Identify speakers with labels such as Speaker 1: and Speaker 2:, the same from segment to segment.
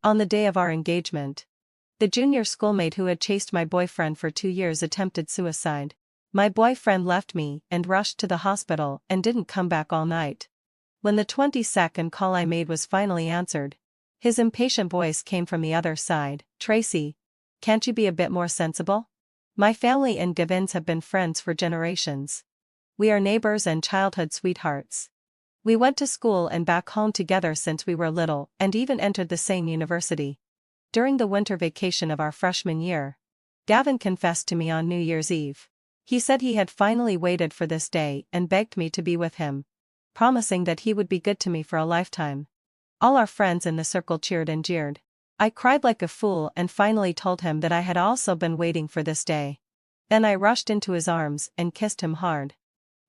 Speaker 1: On the day of our engagement, the junior schoolmate who had chased my boyfriend for 2 years attempted suicide. My boyfriend left me and rushed to the hospital and didn't come back all night. When the 22nd call I made was finally answered, his impatient voice came from the other side. "Tracy, can't you be a bit more sensible? My family and Gavin's have been friends for generations. We are neighbors and childhood sweethearts. We went to school and back home together since we were little and even entered the same university. During the winter vacation of our freshman year, Gavin confessed to me on New Year's Eve. He said he had finally waited for this day and begged me to be with him, promising that he would be good to me for a lifetime. All our friends in the circle cheered and jeered. I cried like a fool and finally told him that I had also been waiting for this day. Then I rushed into his arms and kissed him hard.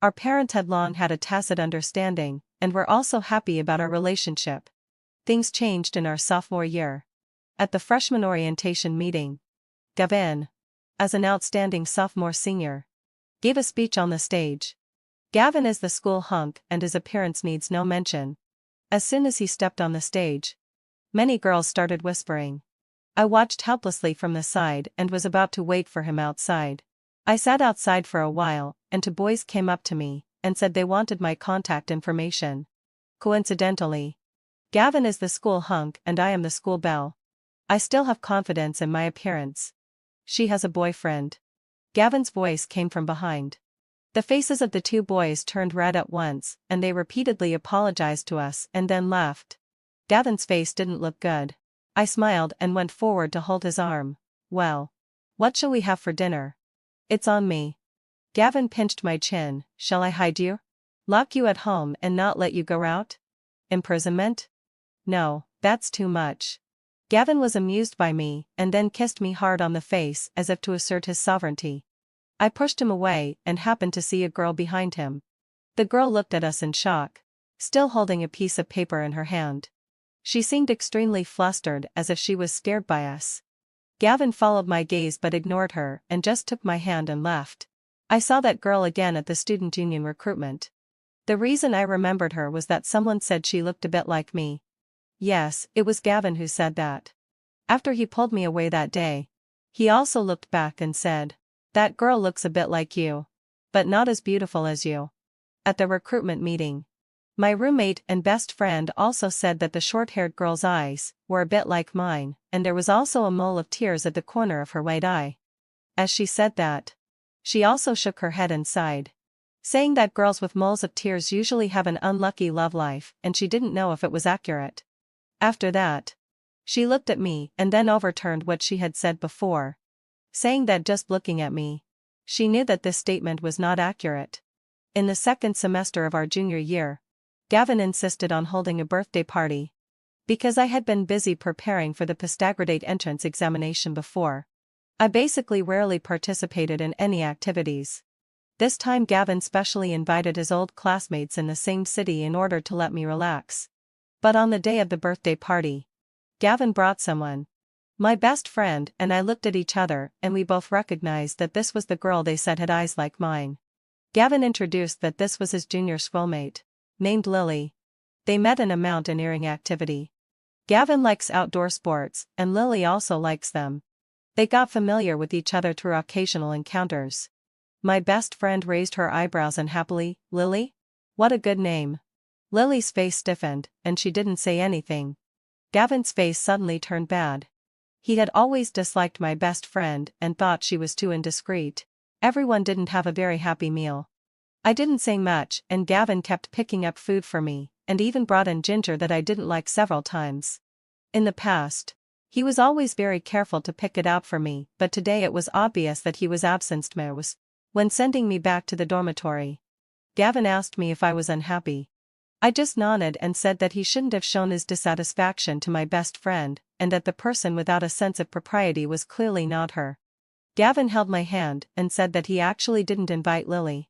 Speaker 1: Our parents had long had a tacit understanding, and were also happy about our relationship. Things changed in our sophomore year. At the freshman orientation meeting, Gavin, as an outstanding sophomore senior, gave a speech on the stage. Gavin is the school hunk and his appearance needs no mention. As soon as he stepped on the stage, many girls started whispering. I watched helplessly from the side and was about to wait for him outside. I sat outside for a while, and two boys came up to me and said they wanted my contact information. Coincidentally, Gavin is the school hunk and I am the school belle. I still have confidence in my appearance. She has a boyfriend. Gavin's voice came from behind. The faces of the two boys turned red at once, and they repeatedly apologized to us and then left. Gavin's face didn't look good. I smiled and went forward to hold his arm. "Well, what shall we have for dinner?" "It's on me." Gavin pinched my chin. "Shall I hide you? Lock you at home and not let you go out? Imprisonment? No, that's too much." Gavin was amused by me and then kissed me hard on the face as if to assert his sovereignty. I pushed him away and happened to see a girl behind him. The girl looked at us in shock, still holding a piece of paper in her hand. She seemed extremely flustered as if she was scared by us. Gavin followed my gaze but ignored her and just took my hand and left. I saw that girl again at the student union recruitment. The reason I remembered her was that someone said she looked a bit like me. Yes, it was Gavin who said that. After he pulled me away that day, he also looked back and said, "That girl looks a bit like you, but not as beautiful as you." At the recruitment meeting, my roommate and best friend also said that the short-haired girl's eyes were a bit like mine, and there was also a mole of tears at the corner of her right eye. As she said that, she also shook her head and sighed, saying that girls with moles of tears usually have an unlucky love life, and she didn't know if it was accurate. After that, she looked at me and then overturned what she had said before, saying that just looking at me, she knew that this statement was not accurate. In the second semester of our junior year, Gavin insisted on holding a birthday party. Because I had been busy preparing for the postgraduate entrance examination before, I basically rarely participated in any activities. This time Gavin specially invited his old classmates in the same city in order to let me relax. But on the day of the birthday party, Gavin brought someone. My best friend and I looked at each other and we both recognized that this was the girl they said had eyes like mine. Gavin introduced that this was his junior schoolmate, named Lily. They met in a mountaineering activity. Gavin likes outdoor sports, and Lily also likes them. They got familiar with each other through occasional encounters. My best friend raised her eyebrows unhappily. "Lily? What a good name." Lily's face stiffened, and she didn't say anything. Gavin's face suddenly turned bad. He had always disliked my best friend and thought she was too indiscreet. Everyone didn't have a very happy meal. I didn't say much, and Gavin kept picking up food for me, and even brought in ginger that I didn't like several times. In the past, he was always very careful to pick it out for me, but today it was obvious that he was absent-minded. When sending me back to the dormitory, Gavin asked me if I was unhappy. I just nodded and said that he shouldn't have shown his dissatisfaction to my best friend, and that the person without a sense of propriety was clearly not her. Gavin held my hand and said that he actually didn't invite Lily.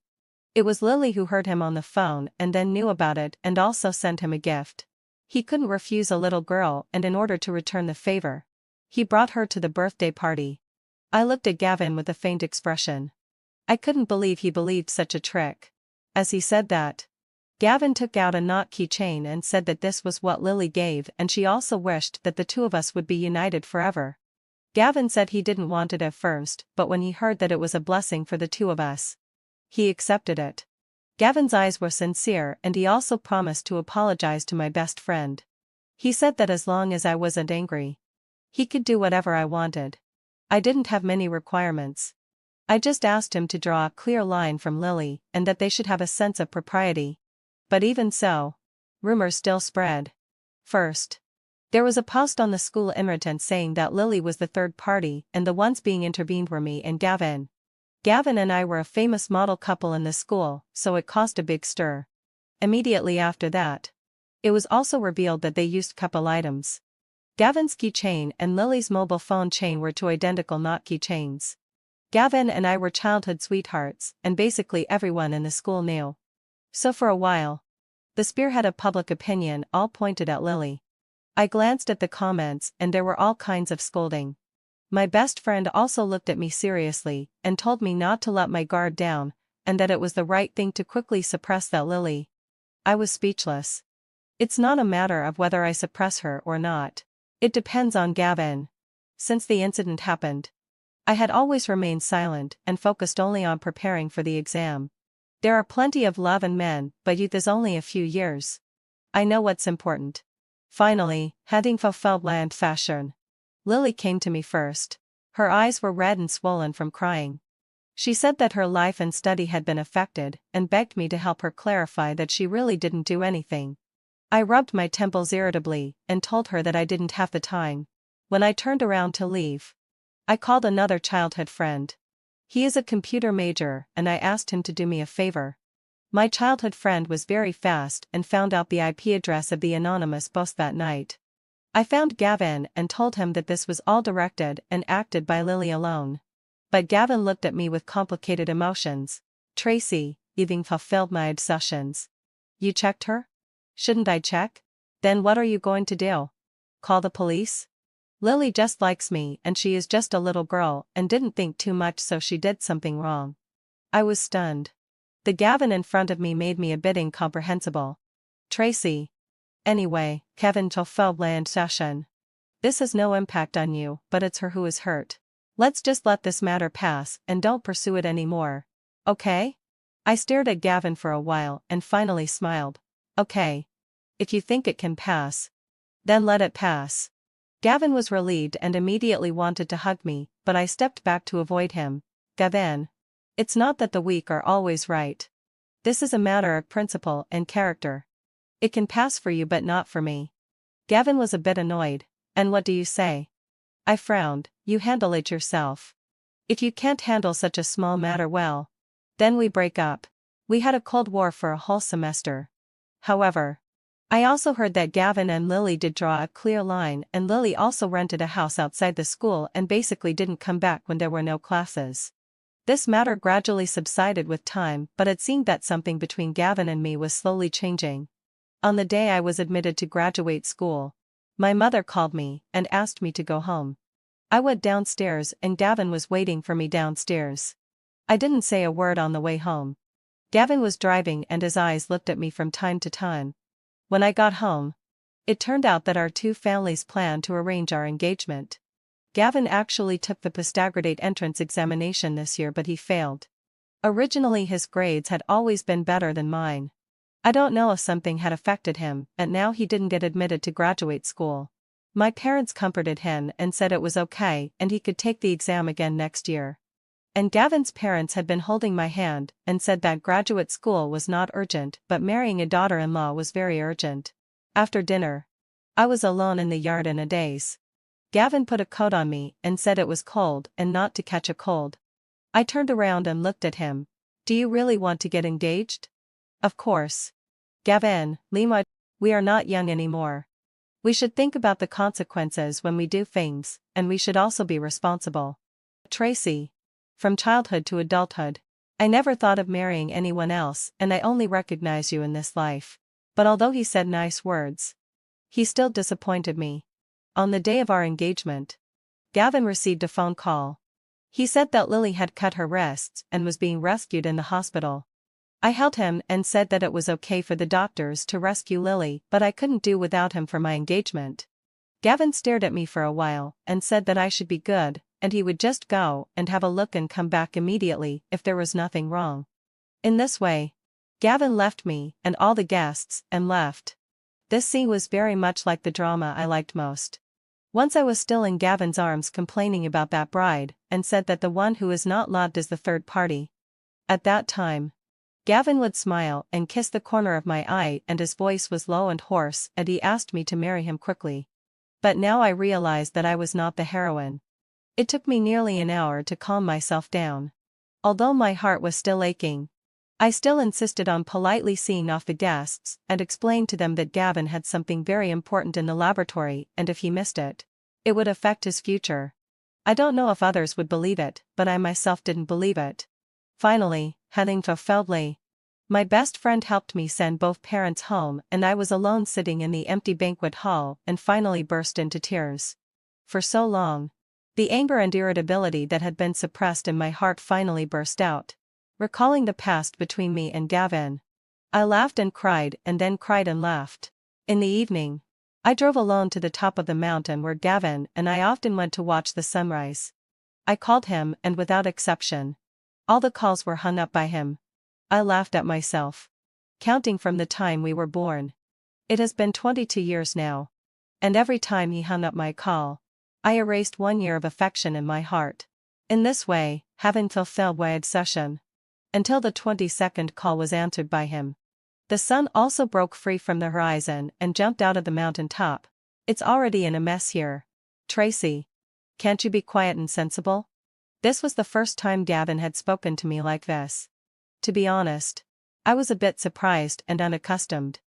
Speaker 1: It was Lily who heard him on the phone and then knew about it and also sent him a gift. He couldn't refuse a little girl, and in order to return the favor, he brought her to the birthday party. I looked at Gavin with a faint expression. I couldn't believe he believed such a trick. As he said that, Gavin took out a knot keychain and said that this was what Lily gave, and she also wished that the two of us would be united forever. Gavin said he didn't want it at first, but when he heard that it was a blessing for the two of us, he accepted it. Gavin's eyes were sincere, and he also promised to apologize to my best friend. He said that as long as I wasn't angry, he could do whatever I wanted. I didn't have many requirements. I just asked him to draw a clear line from Lily, and that they should have a sense of propriety. But even so, rumors still spread. First, there was a post on the school internet saying that Lily was the third party and the ones being intervened were me and Gavin. Gavin and I were a famous model couple in the school, so it caused a big stir. Immediately after that, it was also revealed that they used couple items. Gavin's keychain and Lily's mobile phone chain were two identical knot keychains. Gavin and I were childhood sweethearts, and basically everyone in the school knew. So for a while, the spearhead of public opinion all pointed at Lily. I glanced at the comments and there were all kinds of scolding. My best friend also looked at me seriously and told me not to let my guard down, and that it was the right thing to quickly suppress that Lily. I was speechless. It's not a matter of whether I suppress her or not. It depends on Gavin. Since the incident happened, I had always remained silent and focused only on preparing for the exam. There are plenty of love and men, but youth is only a few years. I know what's important. Finally, having fulfilled land fashion, Lily came to me first. Her eyes were red and swollen from crying. She said that her life and study had been affected, and begged me to help her clarify that she really didn't do anything. I rubbed my temples irritably, and told her that I didn't have the time. When I turned around to leave, I called another childhood friend. He is a computer major, and I asked him to do me a favor. My childhood friend was very fast and found out the IP address of the anonymous post that night. I found Gavin and told him that this was all directed and acted by Lily alone. But Gavin looked at me with complicated emotions. Tracy, you've fulfilled my obsessions. You checked her? Shouldn't I check? Then what are you going to do? Call the police? Lily just likes me and she is just a little girl and didn't think too much, so she did something wrong. I was stunned. The Gavin in front of me made me a bit incomprehensible. Tracy. Anyway, Kevin fulfilled land session. This has no impact on you, but it's her who is hurt. Let's just let this matter pass and don't pursue it anymore. Okay? I stared at Gavin for a while and finally smiled. Okay. If you think it can pass, then let it pass. Gavin was relieved and immediately wanted to hug me, but I stepped back to avoid him. Gavin. It's not that the weak are always right. This is a matter of principle and character. It can pass for you but not for me. Gavin was a bit annoyed. And what do you say? I frowned. You handle it yourself. If you can't handle such a small matter well, then we break up. We had a cold war for a whole semester. However, I also heard that Gavin and Lily did draw a clear line, and Lily also rented a house outside the school and basically didn't come back when there were no classes. This matter gradually subsided with time, but it seemed that something between Gavin and me was slowly changing. On the day I was admitted to graduate school, my mother called me and asked me to go home. I went downstairs and Gavin was waiting for me downstairs. I didn't say a word on the way home. Gavin was driving and his eyes looked at me from time to time. When I got home, it turned out that our two families planned to arrange our engagement. Gavin actually took the postgraduate entrance examination this year, but he failed. Originally his grades had always been better than mine. I don't know if something had affected him, and now he didn't get admitted to graduate school. My parents comforted him and said it was okay and he could take the exam again next year. And Gavin's parents had been holding my hand and said that graduate school was not urgent, but marrying a daughter-in-law was very urgent. After dinner, I was alone in the yard in a daze. Gavin put a coat on me and said it was cold and not to catch a cold. I turned around and looked at him. Do you really want to get engaged? Of course. Gavin, Lima, we are not young anymore. We should think about the consequences when we do things, and we should also be responsible. Tracy. From childhood to adulthood, I never thought of marrying anyone else, and I only recognize you in this life. But although he said nice words, he still disappointed me. On the day of our engagement, Gavin received a phone call. He said that Lily had cut her wrists and was being rescued in the hospital. I held him and said that it was okay for the doctors to rescue Lily, but I couldn't do without him for my engagement. Gavin stared at me for a while and said that I should be good, and he would just go and have a look and come back immediately if there was nothing wrong. In this way, Gavin left me and all the guests and left. This scene was very much like the drama I liked most. Once I was still in Gavin's arms complaining about that bride, and said that the one who is not loved is the third party. At that time, Gavin would smile and kiss the corner of my eye, and his voice was low and hoarse, and he asked me to marry him quickly. But now I realized that I was not the heroine. It took me nearly an hour to calm myself down. Although my heart was still aching, I still insisted on politely seeing off the guests and explained to them that Gavin had something very important in the laboratory, and if he missed it, it would affect his future. I don't know if others would believe it, but I myself didn't believe it. Finally, heading to Feldley, my best friend helped me send both parents home, and I was alone sitting in the empty banquet hall and finally burst into tears. For so long, the anger and irritability that had been suppressed in my heart finally burst out. Recalling the past between me and Gavin, I laughed and cried and then cried and laughed. In the evening, I drove alone to the top of the mountain where Gavin and I often went to watch the sunrise. I called him, and without exception, all the calls were hung up by him. I laughed at myself. Counting from the time we were born, it has been 22 years now. And every time he hung up my call, I erased 1 year of affection in my heart. In this way, having fulfilled my obsession, until the 22nd call was answered by him. The sun also broke free from the horizon and jumped out of the mountain top. It's already in a mess here. Tracy, can't you be quiet and sensible? This was the first time Gavin had spoken to me like this. To be honest, I was a bit surprised and unaccustomed.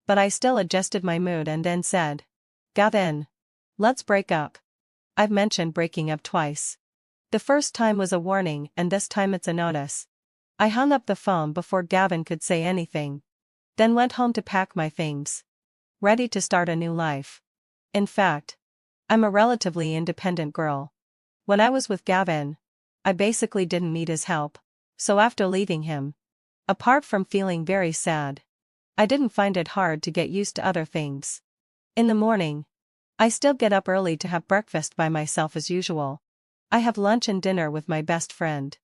Speaker 1: But I still adjusted my mood and then said, Gavin, let's break up. I've mentioned breaking up twice. The first time was a warning, and this time it's a notice. I hung up the phone before Gavin could say anything. Then went home to pack my things. Ready to start a new life. In fact, I'm a relatively independent girl. When I was with Gavin, I basically didn't need his help. So after leaving him, apart from feeling very sad, I didn't find it hard to get used to other things. In the morning, I still get up early to have breakfast by myself as usual. I have lunch and dinner with my best friend.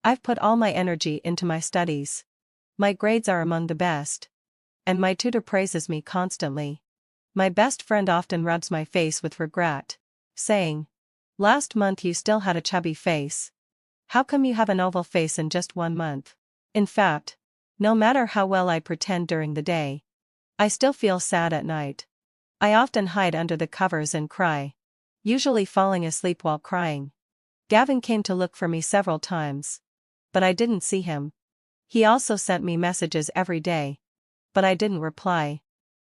Speaker 1: I've put all my energy into my studies. My grades are among the best. And my tutor praises me constantly. My best friend often rubs my face with regret, saying, "Last month you still had a chubby face. How come you have an oval face in just 1 month?" In fact, no matter how well I pretend during the day, I still feel sad at night. I often hide under the covers and cry, usually falling asleep while crying. Gavin came to look for me several times, but I didn't see him. He also sent me messages every day, but I didn't reply.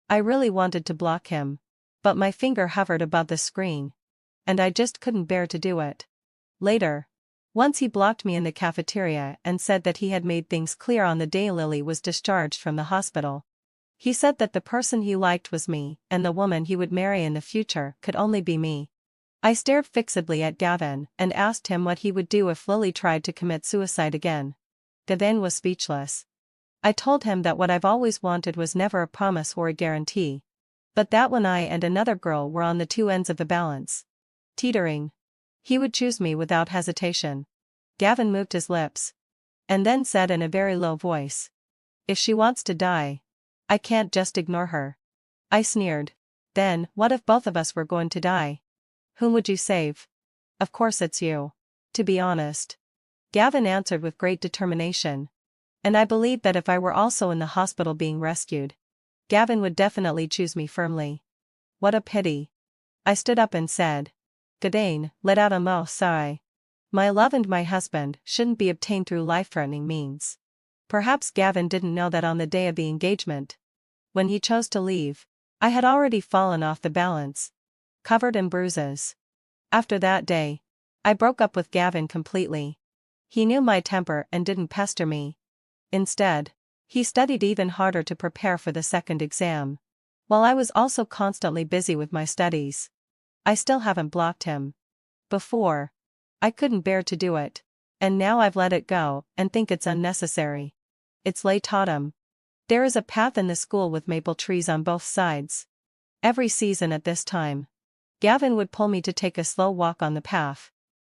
Speaker 1: I really wanted to block him, but my finger hovered above the screen, and I just couldn't bear to do it. Later, once he blocked me in the cafeteria and said that he had made things clear on the day Lily was discharged from the hospital. He said that the person he liked was me, and the woman he would marry in the future could only be me. I stared fixedly at Gavin and asked him what he would do if Lily tried to commit suicide again. Gavin was speechless. I told him that what I've always wanted was never a promise or a guarantee, but that when I and another girl were on the two ends of the balance, teetering, he would choose me without hesitation. Gavin moved his lips, and then said in a very low voice, "If she wants to die, I can't just ignore her." I sneered. "Then, what if both of us were going to die? Whom would you save?" "Of course it's you." "To be honest," Gavin answered with great determination, "and I believe that if I were also in the hospital being rescued, Gavin would definitely choose me firmly." "What a pity." I stood up and said, "Gavin, let out a mot sigh. My love and my husband shouldn't be obtained through life-threatening means." Perhaps Gavin didn't know that on the day of the engagement, when he chose to leave, I had already fallen off the balance, covered in bruises. After that day, I broke up with Gavin completely. He knew my temper and didn't pester me. Instead, he studied even harder to prepare for the second exam, while I was also constantly busy with my studies. I still haven't blocked him. Before, I couldn't bear to do it, and now I've let it go and think it's unnecessary. It's late autumn. There is a path in the school with maple trees on both sides. Every season at this time, Gavin would pull me to take a slow walk on the path.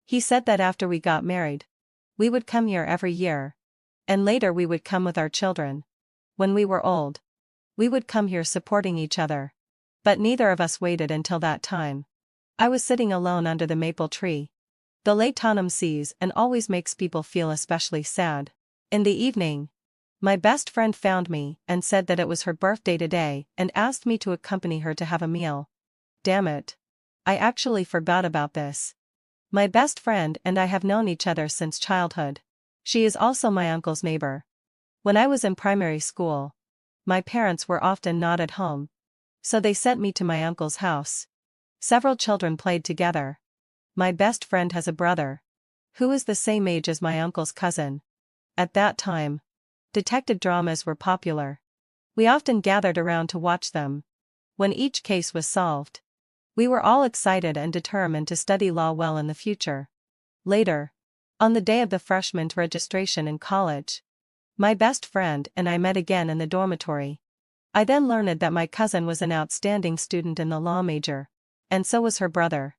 Speaker 1: He said that after we got married, we would come here every year. And later we would come with our children. When we were old, we would come here supporting each other. But neither of us waited until that time. I was sitting alone under the maple tree. The late autumn sees and always makes people feel especially sad. In the evening, my best friend found me and said that it was her birthday today and asked me to accompany her to have a meal. Damn it. I actually forgot about this. My best friend and I have known each other since childhood. She is also my uncle's neighbor. When I was in primary school, my parents were often not at home, so they sent me to my uncle's house. Several children played together. My best friend has a brother, who is the same age as my uncle's cousin. At that time, detective dramas were popular. We often gathered around to watch them. When each case was solved, we were all excited and determined to study law well in the future. Later, on the day of the freshman registration in college, my best friend and I met again in the dormitory. I then learned that my cousin was an outstanding student in the law major, and so was her brother.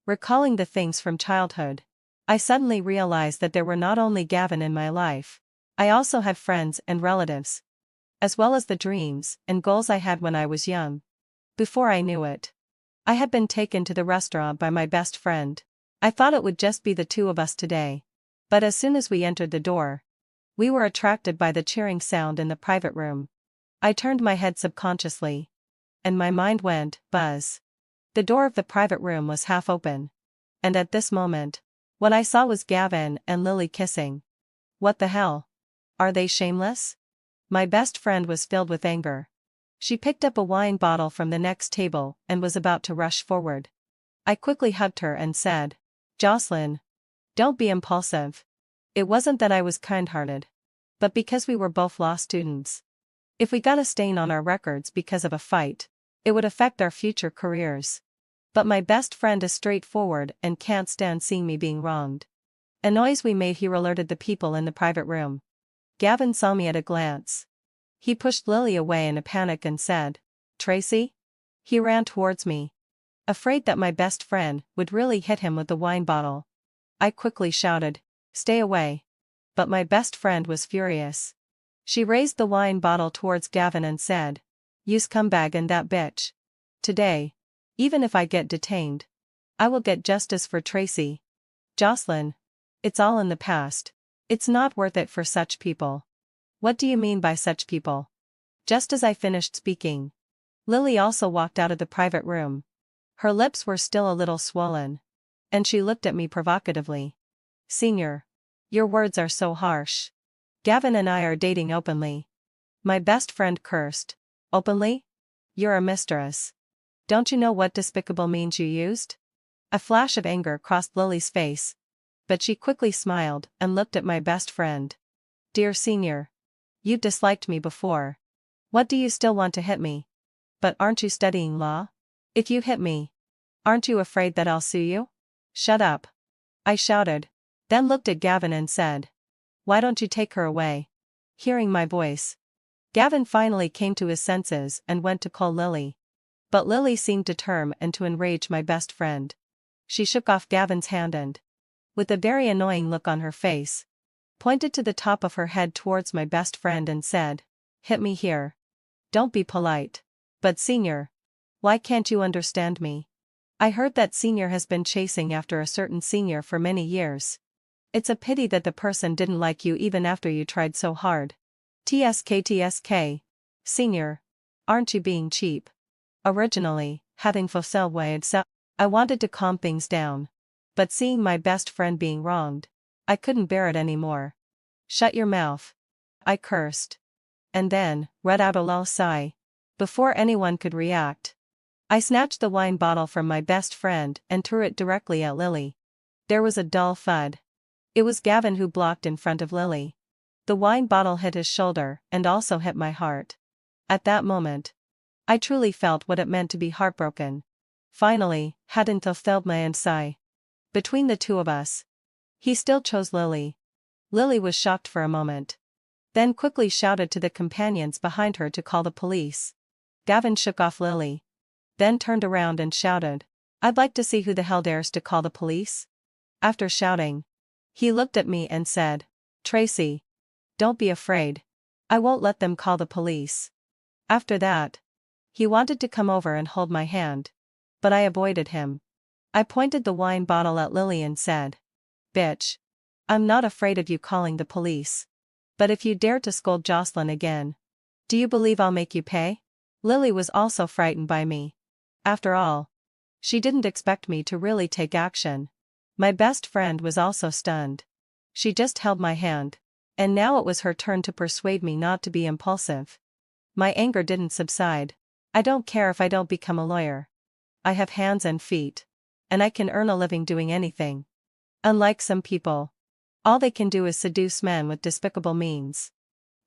Speaker 1: Recalling the things from childhood, I suddenly realized that there were not only Gavin in my life, I also had friends and relatives, as well as the dreams and goals I had when I was young. Before I knew it, I had been taken to the restaurant by my best friend. I thought it would just be the two of us today. But as soon as we entered the door, we were attracted by the cheering sound in the private room. I turned my head subconsciously, and my mind went buzz. The door of the private room was half open. And at this moment, what I saw was Gavin and Lily kissing. What the hell? Are they shameless? My best friend was filled with anger. She picked up a wine bottle from the next table and was about to rush forward. I quickly hugged her and said, "Jocelyn, don't be impulsive." It wasn't that I was kind-hearted, but because we were both law students. If we got a stain on our records because of a fight, it would affect our future careers. But my best friend is straightforward and can't stand seeing me being wronged. A noise we made here alerted the people in the private room. Gavin saw me at a glance. He pushed Lily away in a panic and said, "Tracy?" He ran towards me, afraid that my best friend would really hit him with the wine bottle. I quickly shouted, "Stay away." But my best friend was furious. She raised the wine bottle towards Gavin and said, "You scumbag and that bitch. Today, even if I get detained, I will get justice for Tracy. Jocelyn, it's all in the past. It's not worth it for such people." "What do you mean by such people?" Just as I finished speaking, Lily also walked out of the private room. Her lips were still a little swollen, and she looked at me provocatively. "Senior, your words are so harsh. Gavin and I are dating openly." My best friend cursed. "Openly? You're a mistress. Don't you know what despicable means you used?" A flash of anger crossed Lily's face, but she quickly smiled and looked at my best friend. "Dear senior, you've disliked me before. What do you still want to hit me? But aren't you studying law? If you hit me, aren't you afraid that I'll sue you?" "Shut up," I shouted, then looked at Gavin and said, "Why don't you take her away?" Hearing my voice, Gavin finally came to his senses and went to call Lily. But Lily seemed determined to enrage my best friend. She shook off Gavin's hand and, with a very annoying look on her face, pointed to the top of her head towards my best friend and said, "Hit me here. Don't be polite." "But senior, why can't you understand me? I heard that senior has been chasing after a certain senior for many years. It's a pity that the person didn't like you even after you tried so hard. TSK. Senior, aren't you being cheap?" Originally, having fulfilled I wanted to calm things down. But seeing my best friend being wronged, I couldn't bear it anymore. "Shut your mouth," I cursed. And then, let out a low sigh. Before anyone could react, I snatched the wine bottle from my best friend and threw it directly at Lily. There was a dull thud. It was Gavin who blocked in front of Lily. The wine bottle hit his shoulder and also hit my heart. At that moment, I truly felt what it meant to be heartbroken. Finally, hadn't fulfilled my sigh. Between the two of us, he still chose Lily. Lily was shocked for a moment. then quickly shouted to the companions behind her to call the police. Gavin shook off Lily. Then turned around and shouted, "I'd like to see who the hell dares to call the police?" After shouting, he looked at me and said, "Tracy, don't be afraid. I won't let them call the police." After that, he wanted to come over and hold my hand. But I avoided him. I pointed the wine bottle at Lily and said, "Bitch. I'm not afraid of you calling the police. But if you dare to scold Jocelyn again, do you believe I'll make you pay?" Lily was also frightened by me. After all, she didn't expect me to really take action. My best friend was also stunned. She just held my hand. And now it was her turn to persuade me not to be impulsive. My anger didn't subside. I don't care if I don't become a lawyer. I have hands and feet. And I can earn a living doing anything. Unlike some people, all they can do is seduce men with despicable means.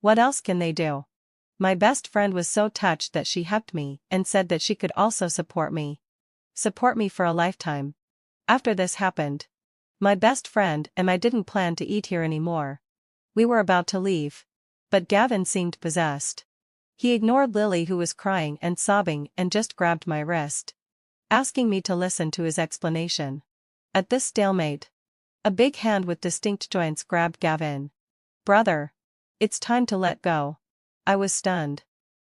Speaker 1: What else can they do? My best friend was so touched that she hugged me and said that she could also support me. Support me for a lifetime. After this happened, my best friend and I didn't plan to eat here anymore. We were about to leave. But Gavin seemed possessed. He ignored Lily, who was crying and sobbing, and just grabbed my wrist, asking me to listen to his explanation. At this stalemate, a big hand with distinct joints grabbed Gavin. "Brother, it's time to let go." I was stunned.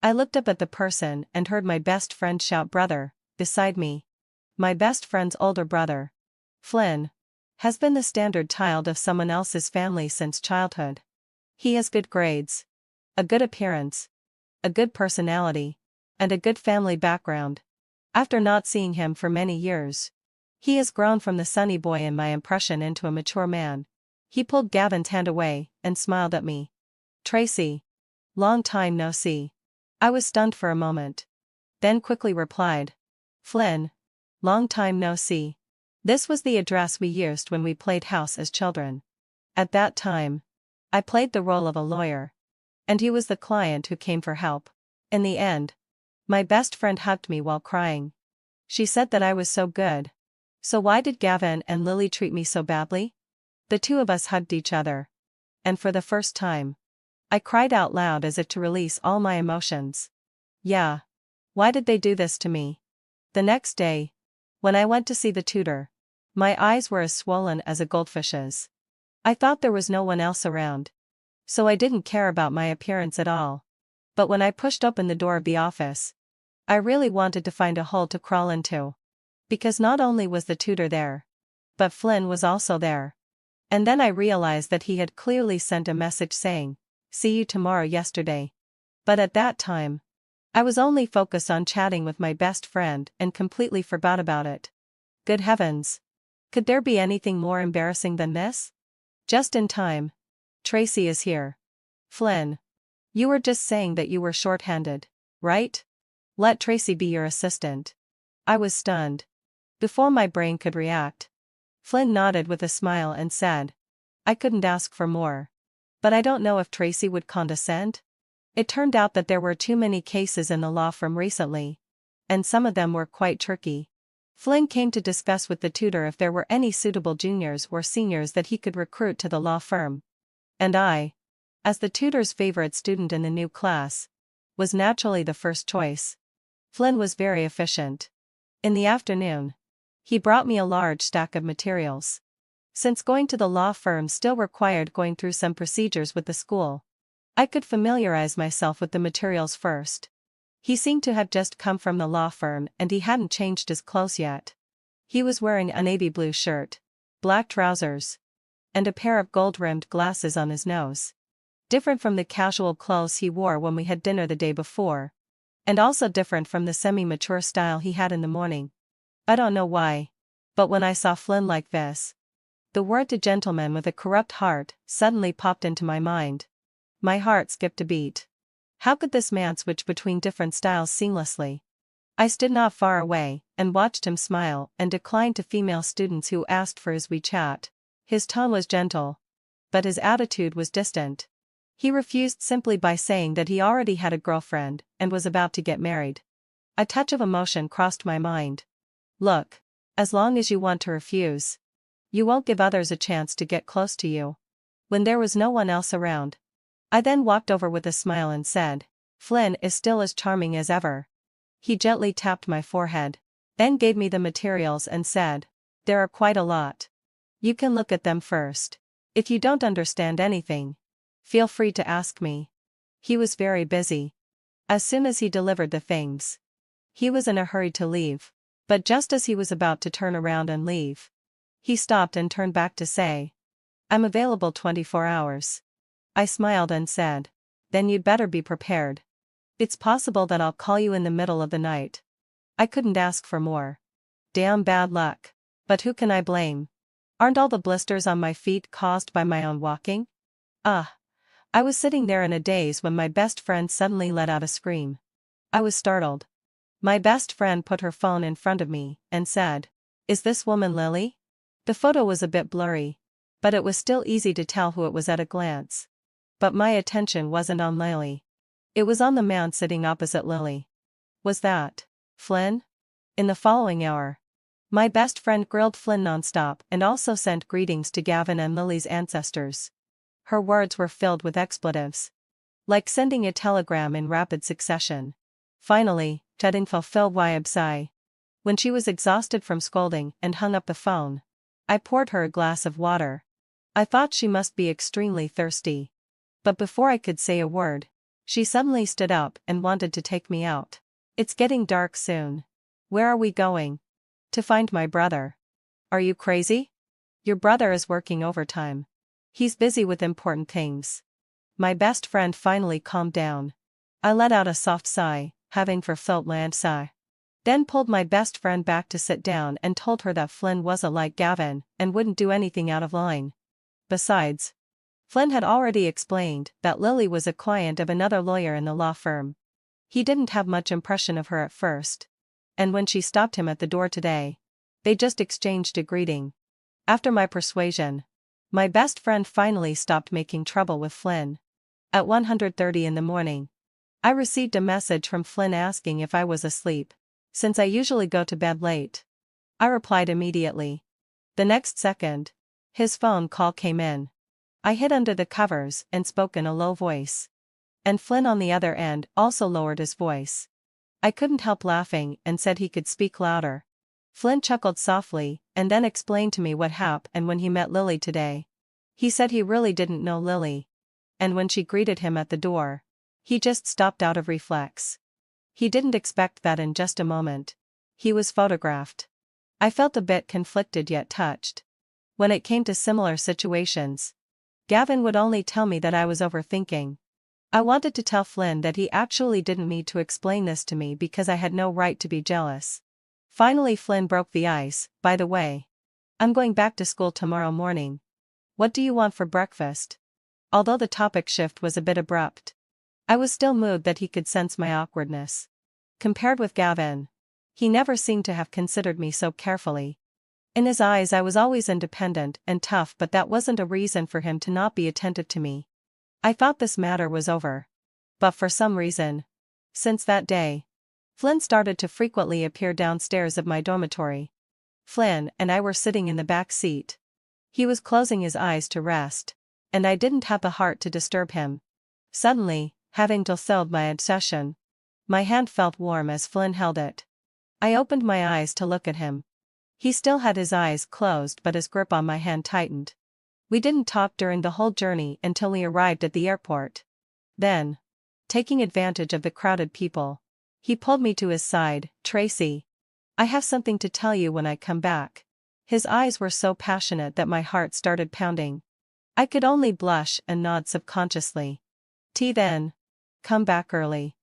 Speaker 1: I looked up at the person and heard my best friend shout "brother" beside me. My best friend's older brother, Flynn, has been the standard child of someone else's family since childhood. He has good grades, a good appearance, a good personality, and a good family background. After not seeing him for many years, he has grown from the sunny boy in my impression into a mature man. He pulled Gavin's hand away and smiled at me. "Tracy. Long time no see." I was stunned for a moment. Then quickly replied, "Flynn. Long time no see." This was the address we used when we played house as children. At that time, I played the role of a lawyer. And he was the client who came for help. In the end, my best friend hugged me while crying. She said that I was so good. So why did Gavin and Lily treat me so badly? The two of us hugged each other. And for the first time, I cried out loud as if to release all my emotions. Yeah. Why did they do this to me? The next day, when I went to see the tutor, my eyes were as swollen as a goldfish's. I thought there was no one else around, so I didn't care about my appearance at all. But when I pushed open the door of the office, I really wanted to find a hole to crawl into. Because not only was the tutor there, but Flynn was also there. And then I realized that he had clearly sent a message saying, "See you tomorrow" yesterday. But at that time, I was only focused on chatting with my best friend and completely forgot about it. Good heavens! Could there be anything more embarrassing than this? Just in time. "Tracy is here." "Flynn. You were just saying that you were short-handed, right? Let Tracy be your assistant." I was stunned. Before my brain could react, Flynn nodded with a smile and said, "I couldn't ask for more. But I don't know if Tracy would condescend." It turned out that there were too many cases in the law firm recently. And some of them were quite tricky. Flynn came to discuss with the tutor if there were any suitable juniors or seniors that he could recruit to the law firm. And I, as the tutor's favorite student in the new class, was naturally the first choice. Flynn was very efficient. In the afternoon, he brought me a large stack of materials. Since going to the law firm still required going through some procedures with the school, I could familiarize myself with the materials first. He seemed to have just come from the law firm and he hadn't changed his clothes yet. He was wearing a navy blue shirt, black trousers, and a pair of gold-rimmed glasses on his nose. Different from the casual clothes he wore when we had dinner the day before, and also different from the semi-mature style he had in the morning. I don't know why, but when I saw Flynn like this, the word "to gentleman with a corrupt heart" suddenly popped into my mind. My heart skipped a beat. How could this man switch between different styles seamlessly? I stood not far away and watched him smile and decline to female students who asked for his WeChat. His tone was gentle, but his attitude was distant. He refused simply by saying that he already had a girlfriend and was about to get married. A touch of emotion crossed my mind. Look, as long as you want to refuse, you won't give others a chance to get close to you. When there was no one else around, I then walked over with a smile and said, "Flynn is still as charming as ever." He gently tapped my forehead, then gave me the materials and said, "There are quite a lot. You can look at them first. If you don't understand anything, feel free to ask me." He was very busy. As soon as he delivered the things, he was in a hurry to leave. But just as he was about to turn around and leave, he stopped and turned back to say, "I'm available 24 hours. I smiled and said, "Then you'd better be prepared. It's possible that I'll call you in the middle of the night." I couldn't ask for more. Damn bad luck. But who can I blame? Aren't all the blisters on my feet caused by my own walking? Ah. I was sitting there in a daze when my best friend suddenly let out a scream. I was startled. My best friend put her phone in front of me and said, "Is this woman Lily?" The photo was a bit blurry, but it was still easy to tell who it was at a glance. But my attention wasn't on Lily. It was on the man sitting opposite Lily. Was that Flynn? In the following hour, my best friend grilled Flynn nonstop and also sent greetings to Gavin and Lily's ancestors. Her words were filled with expletives, like sending a telegram in rapid succession. Finally, Tedin fulfilled Wyabsai. When she was exhausted from scolding and hung up the phone, I poured her a glass of water. I thought she must be extremely thirsty. But before I could say a word, she suddenly stood up and wanted to take me out. "It's getting dark soon. Where are we going?" "To find my brother." "Are you crazy? Your brother is working overtime. He's busy with important things." My best friend finally calmed down. I let out a soft sigh, having fulfilled Landsai. Then pulled my best friend back to sit down and told her that Flynn wasn't like Gavin and wouldn't do anything out of line. Besides, Flynn had already explained that Lily was a client of another lawyer in the law firm. He didn't have much impression of her at first. And when she stopped him at the door today, they just exchanged a greeting. After my persuasion, my best friend finally stopped making trouble with Flynn. At 1:30 in the morning, I received a message from Flynn asking if I was asleep, since I usually go to bed late. I replied immediately. The next second, his phone call came in. I hid under the covers and spoke in a low voice. And Flynn on the other end also lowered his voice. I couldn't help laughing and said he could speak louder. Flynn chuckled softly and then explained to me what happened when he met Lily today. He said he really didn't know Lily. And when she greeted him at the door, he just stopped out of reflex. He didn't expect that in just a moment. He was photographed. I felt a bit conflicted yet touched. When it came to similar situations, Gavin would only tell me that I was overthinking. I wanted to tell Flynn that he actually didn't need to explain this to me because I had no right to be jealous. Finally Flynn broke the ice. "By the way, I'm going back to school tomorrow morning. What do you want for breakfast?" Although the topic shift was a bit abrupt, I was still moved that he could sense my awkwardness. Compared with Gavin, he never seemed to have considered me so carefully. In his eyes I was always independent and tough, but that wasn't a reason for him to not be attentive to me. I thought this matter was over. But for some reason, since that day, Flynn started to frequently appear downstairs of my dormitory. Flynn and I were sitting in the back seat. He was closing his eyes to rest, and I didn't have the heart to disturb him. Suddenly, having fulfilled my obsession, my hand felt warm as Flynn held it. I opened my eyes to look at him. He still had his eyes closed, but his grip on my hand tightened. We didn't talk during the whole journey until we arrived at the airport. Then, taking advantage of the crowded people, he pulled me to his side. "Tracy, I have something to tell you when I come back." His eyes were so passionate that my heart started pounding. I could only blush and nod subconsciously. Then, come back early.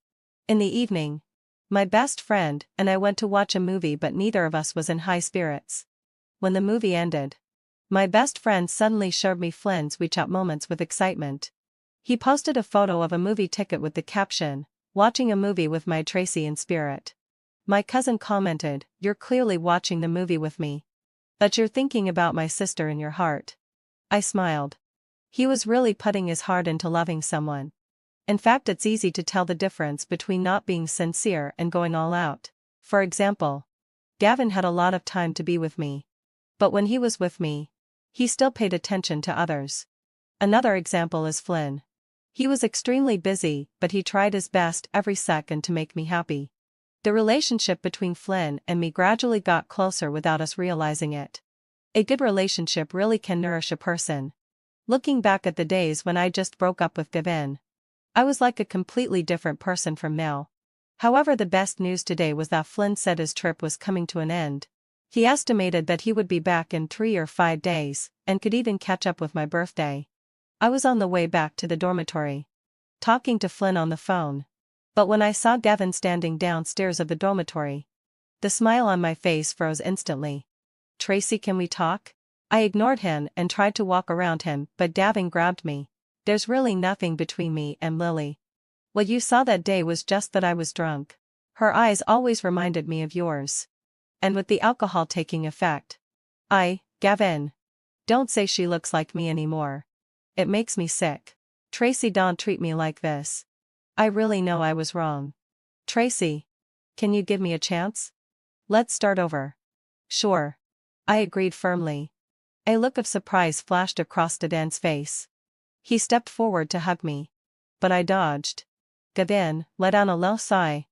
Speaker 1: In the evening, my best friend and I went to watch a movie, but neither of us was in high spirits. When the movie ended, my best friend suddenly showed me Flynn's WeChat moments with excitement. He posted a photo of a movie ticket with the caption, "Watching a movie with my Tracy in spirit." My cousin commented, "You're clearly watching the movie with me. But you're thinking about my sister in your heart." I smiled. He was really putting his heart into loving someone. In fact, it's easy to tell the difference between not being sincere and going all out. For example, Gavin had a lot of time to be with me. But when he was with me, he still paid attention to others. Another example is Flynn. He was extremely busy, but he tried his best every second to make me happy. The relationship between Flynn and me gradually got closer without us realizing it. A good relationship really can nourish a person. Looking back at the days when I just broke up with Gavin, I was like a completely different person from now. However, the best news today was that Flynn said his trip was coming to an end. He estimated that he would be back in 3 or 5 days, and could even catch up with my birthday. I was on the way back to the dormitory, talking to Flynn on the phone. But when I saw Gavin standing downstairs of the dormitory, the smile on my face froze instantly. "Tracy, can we talk?" I ignored him and tried to walk around him, but Gavin grabbed me. "There's really nothing between me and Lily. What you saw that day was just that I was drunk. Her eyes always reminded me of yours. And with the alcohol taking effect, Gavin. Don't say she looks like me anymore. It makes me sick. Tracy, don't treat me like this. I really know I was wrong. Tracy. Can you give me a chance? Let's start over." "Sure." I agreed firmly. A look of surprise flashed across Dan's face. He stepped forward to hug me. But I dodged. "Gavin," let down a low sigh.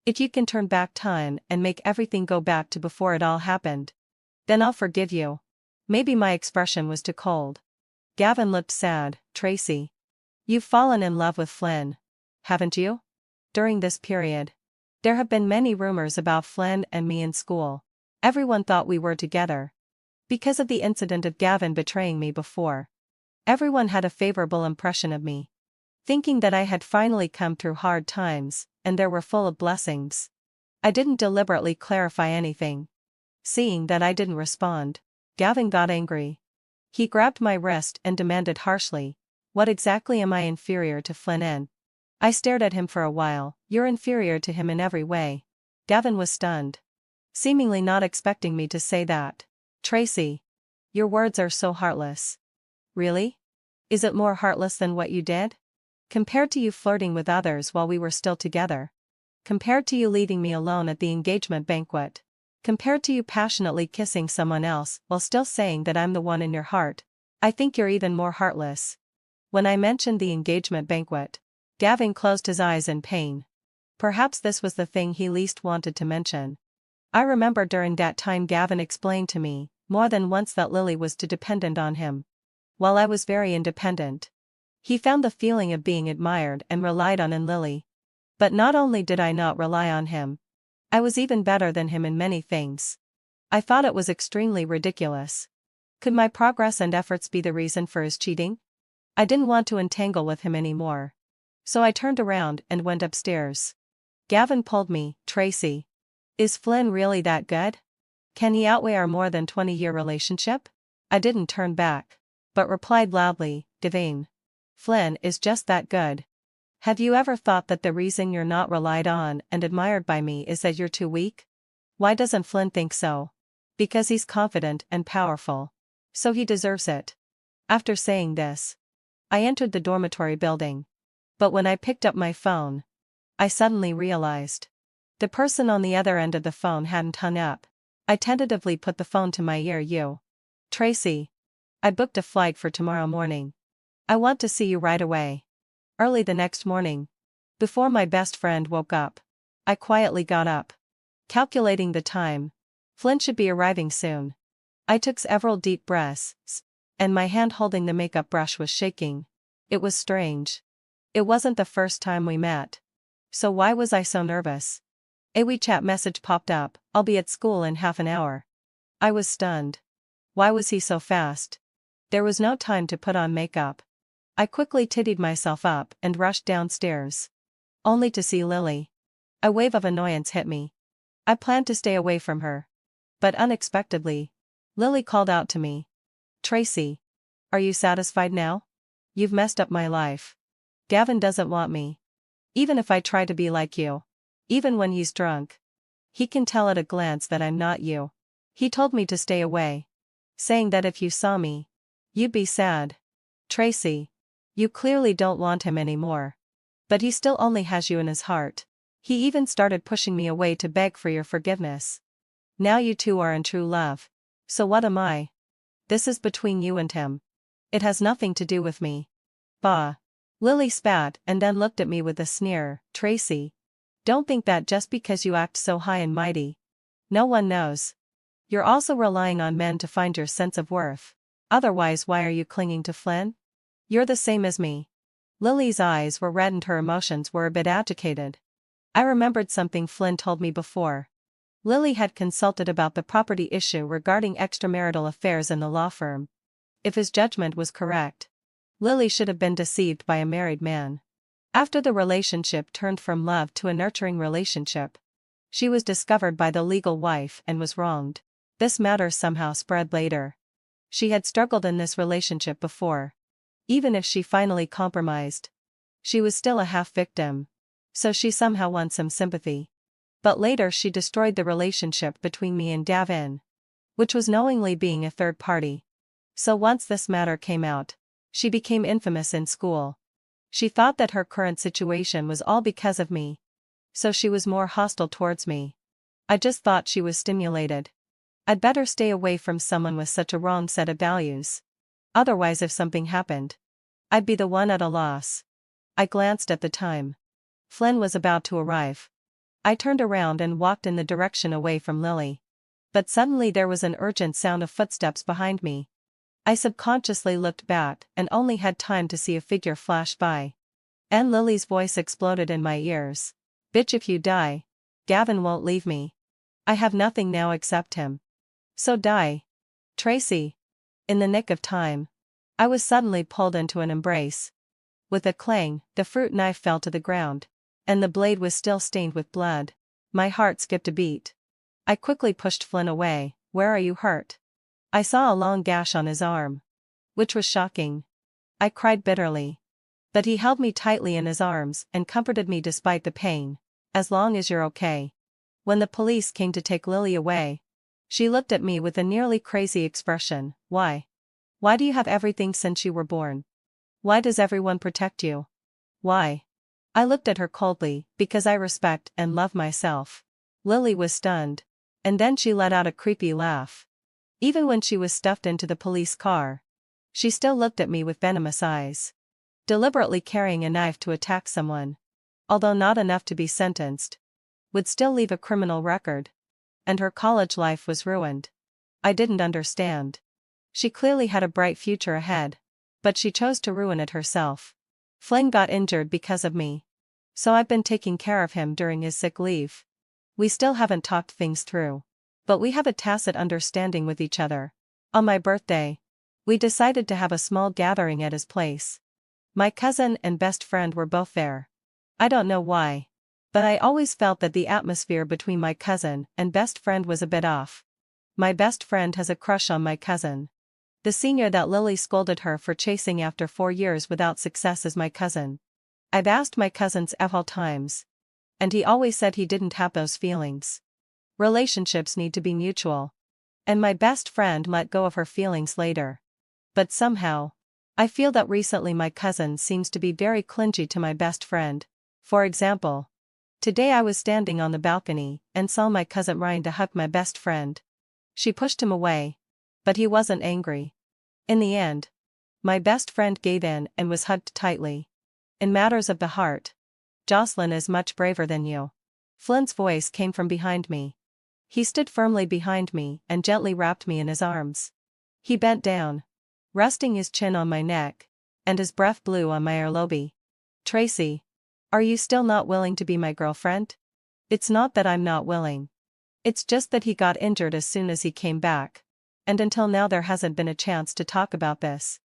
Speaker 1: "If you can turn back time and make everything go back to before it all happened, then I'll forgive you." Maybe my expression was too cold. Gavin looked sad. "Tracy. You've fallen in love with Flynn, haven't you?" During this period, there have been many rumors about Flynn and me in school. Everyone thought we were together. Because of the incident of Gavin betraying me before, everyone had a favorable impression of me, thinking that I had finally come through hard times, and they were full of blessings. I didn't deliberately clarify anything. Seeing that I didn't respond, Gavin got angry. He grabbed my wrist and demanded harshly, "What exactly am I inferior to Flynn in?" I stared at him for a while. "You're inferior to him in every way." Gavin was stunned, seemingly not expecting me to say that. "Tracy. Your words are so heartless." "Really? Is it more heartless than what you did? Compared to you flirting with others while we were still together? Compared to you leaving me alone at the engagement banquet? Compared to you passionately kissing someone else while still saying that I'm the one in your heart? I think you're even more heartless." When I mentioned the engagement banquet, Gavin closed his eyes in pain. Perhaps this was the thing he least wanted to mention. I remember during that time Gavin explained to me, more than once, that Lily was too dependent on him, while I was very independent. He found the feeling of being admired and relied on in Lily. But not only did I not rely on him, I was even better than him in many things. I thought it was extremely ridiculous. Could my progress and efforts be the reason for his cheating? I didn't want to entangle with him anymore. So I turned around and went upstairs. Gavin pulled me. "Tracy. Is Flynn really that good? Can he outweigh our more than 20-year relationship?" I didn't turn back, but replied loudly, "Gavin. Flynn is just that good. Have you ever thought that the reason you're not relied on and admired by me is that you're too weak? Why doesn't Flynn think so? Because he's confident and powerful. So he deserves it." After saying this, I entered the dormitory building. But when I picked up my phone, I suddenly realized the person on the other end of the phone hadn't hung up. I tentatively put the phone to my ear. "Tracy. I booked a flight for tomorrow morning. I want to see you right away." Early the next morning, before my best friend woke up, I quietly got up. Calculating the time, Flynn should be arriving soon. I took several deep breaths, and my hand holding the makeup brush was shaking. It was strange. It wasn't the first time we met. So why was I so nervous? A WeChat message popped up, "I'll be at school in half an hour." I was stunned. Why was he so fast? There was no time to put on makeup. I quickly tidied myself up and rushed downstairs, only to see Lily. A wave of annoyance hit me. I planned to stay away from her. But unexpectedly, Lily called out to me. "Tracy. Are you satisfied now? You've messed up my life. Gavin doesn't want me. Even if I try to be like you. Even when he's drunk. He can tell at a glance that I'm not you. He told me to stay away, saying that if you saw me, you'd be sad. Tracy. You clearly don't want him anymore. But he still only has you in his heart. He even started pushing me away to beg for your forgiveness. Now you two are in true love. So what am I? This is between you and him. It has nothing to do with me." Bah. Lily spat and then looked at me with a sneer. Tracy. Don't think that just because you act so high and mighty. No one knows. You're also relying on men to find your sense of worth. Otherwise, why are you clinging to Flynn? You're the same as me. Lily's eyes were red and her emotions were a bit agitated. I remembered something Flynn told me before. Lily had consulted about the property issue regarding extramarital affairs in the law firm. If his judgment was correct, Lily should have been deceived by a married man. After the relationship turned from love to a nurturing relationship, she was discovered by the legal wife and was wronged. This matter somehow spread later. She had struggled in this relationship before. Even if she finally compromised, she was still a half-victim. So she somehow won some sympathy. But later she destroyed the relationship between me and Davin, which was knowingly being a third party. So once this matter came out, she became infamous in school. She thought that her current situation was all because of me. So she was more hostile towards me. I just thought she was stimulated. I'd better stay away from someone with such a wrong set of values. Otherwise, if something happened, I'd be the one at a loss. I glanced at the time. Flynn was about to arrive. I turned around and walked in the direction away from Lily. But suddenly there was an urgent sound of footsteps behind me. I subconsciously looked back and only had time to see a figure flash by. And Lily's voice exploded in my ears. Bitch, if you die, Gavin won't leave me. I have nothing now except him. So die. Tracy. In the nick of time, I was suddenly pulled into an embrace. With a clang, the fruit knife fell to the ground. And the blade was still stained with blood. My heart skipped a beat. I quickly pushed Flynn away. Where are you hurt? I saw a long gash on his arm. Which was shocking. I cried bitterly. But he held me tightly in his arms and comforted me despite the pain. As long as you're okay. When the police came to take Lily away, she looked at me with a nearly crazy expression. Why? Why do you have everything since you were born? Why does everyone protect you? Why? I looked at her coldly, because I respect and love myself. Lily was stunned. And then she let out a creepy laugh. Even when she was stuffed into the police car, she still looked at me with venomous eyes. Deliberately carrying a knife to attack someone, although not enough to be sentenced, would still leave a criminal record. And her college life was ruined. I didn't understand. She clearly had a bright future ahead, but she chose to ruin it herself. Flynn got injured because of me. So I've been taking care of him during his sick leave. We still haven't talked things through. But we have a tacit understanding with each other. On my birthday, we decided to have a small gathering at his place. My cousin and best friend were both there. I don't know why, but I always felt that the atmosphere between my cousin and best friend was a bit off. My best friend has a crush on my cousin. The senior that Lily scolded her for chasing after 4 years without success is my cousin. I've asked my cousin several times, and he always said he didn't have those feelings. Relationships need to be mutual. And my best friend let go of her feelings later. But somehow, I feel that recently my cousin seems to be very clingy to my best friend. For example, today I was standing on the balcony and saw my cousin Ryan to hug my best friend. She pushed him away, but he wasn't angry. In the end, my best friend gave in and was hugged tightly. In matters of the heart, Jocelyn is much braver than you. Flynn's voice came from behind me. He stood firmly behind me and gently wrapped me in his arms. He bent down, resting his chin on my neck, and his breath blew on my earlobe. Tracy, are you still not willing to be my girlfriend? It's not that I'm not willing. It's just that he got injured as soon as he came back. And until now there hasn't been a chance to talk about this.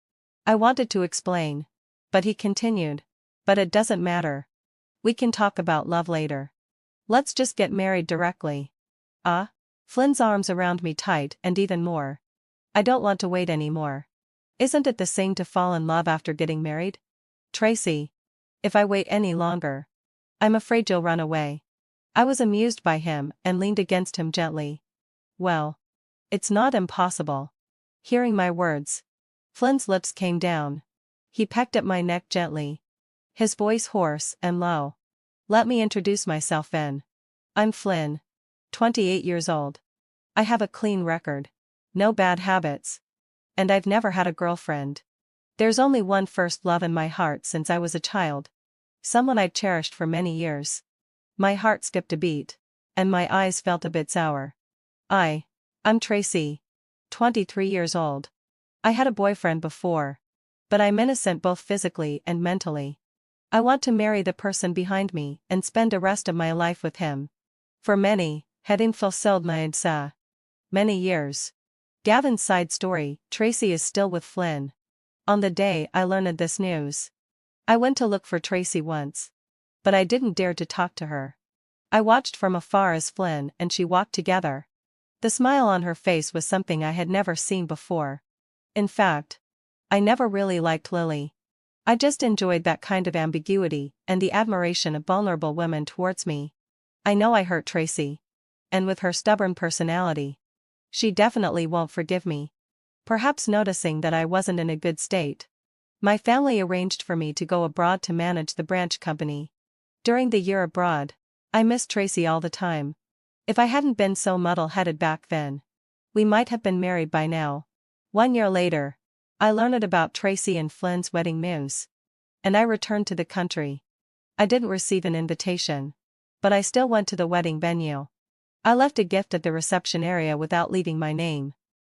Speaker 1: I wanted to explain, but he continued. But it doesn't matter. We can talk about love later. Let's just get married directly. Flynn's arms around me tight and even more. I don't want to wait anymore. Isn't it the same to fall in love after getting married? Tracy. If I wait any longer, I'm afraid you'll run away. I was amused by him and leaned against him gently. Well, it's not impossible. Hearing my words, Flynn's lips came down. He pecked at my neck gently. His voice hoarse and low. Let me introduce myself then. I'm Flynn. 28 years old. I have a clean record. No bad habits. And I've never had a girlfriend. There's only one first love in my heart since I was a child. Someone I'd cherished for many years. My heart skipped a beat. And my eyes felt a bit sour. I'm Tracy. 23 years old. I had a boyfriend before. But I'm innocent both physically and mentally. I want to marry the person behind me and spend the rest of my life with him. For having fulfilled many years. Gavin's side story, Tracy is still with Flynn. On the day I learned this news, I went to look for Tracy once. But I didn't dare to talk to her. I watched from afar as Flynn and she walked together. The smile on her face was something I had never seen before. In fact, I never really liked Lily. I just enjoyed that kind of ambiguity and the admiration of vulnerable women towards me. I know I hurt Tracy. And with her stubborn personality, she definitely won't forgive me. Perhaps noticing that I wasn't in a good state, my family arranged for me to go abroad to manage the branch company. During the year abroad, I missed Tracy all the time. If I hadn't been so muddle-headed back then, we might have been married by now. 1 year later, I learned about Tracy and Flynn's wedding news. And I returned to the country. I didn't receive an invitation. But I still went to the wedding venue. I left a gift at the reception area without leaving my name.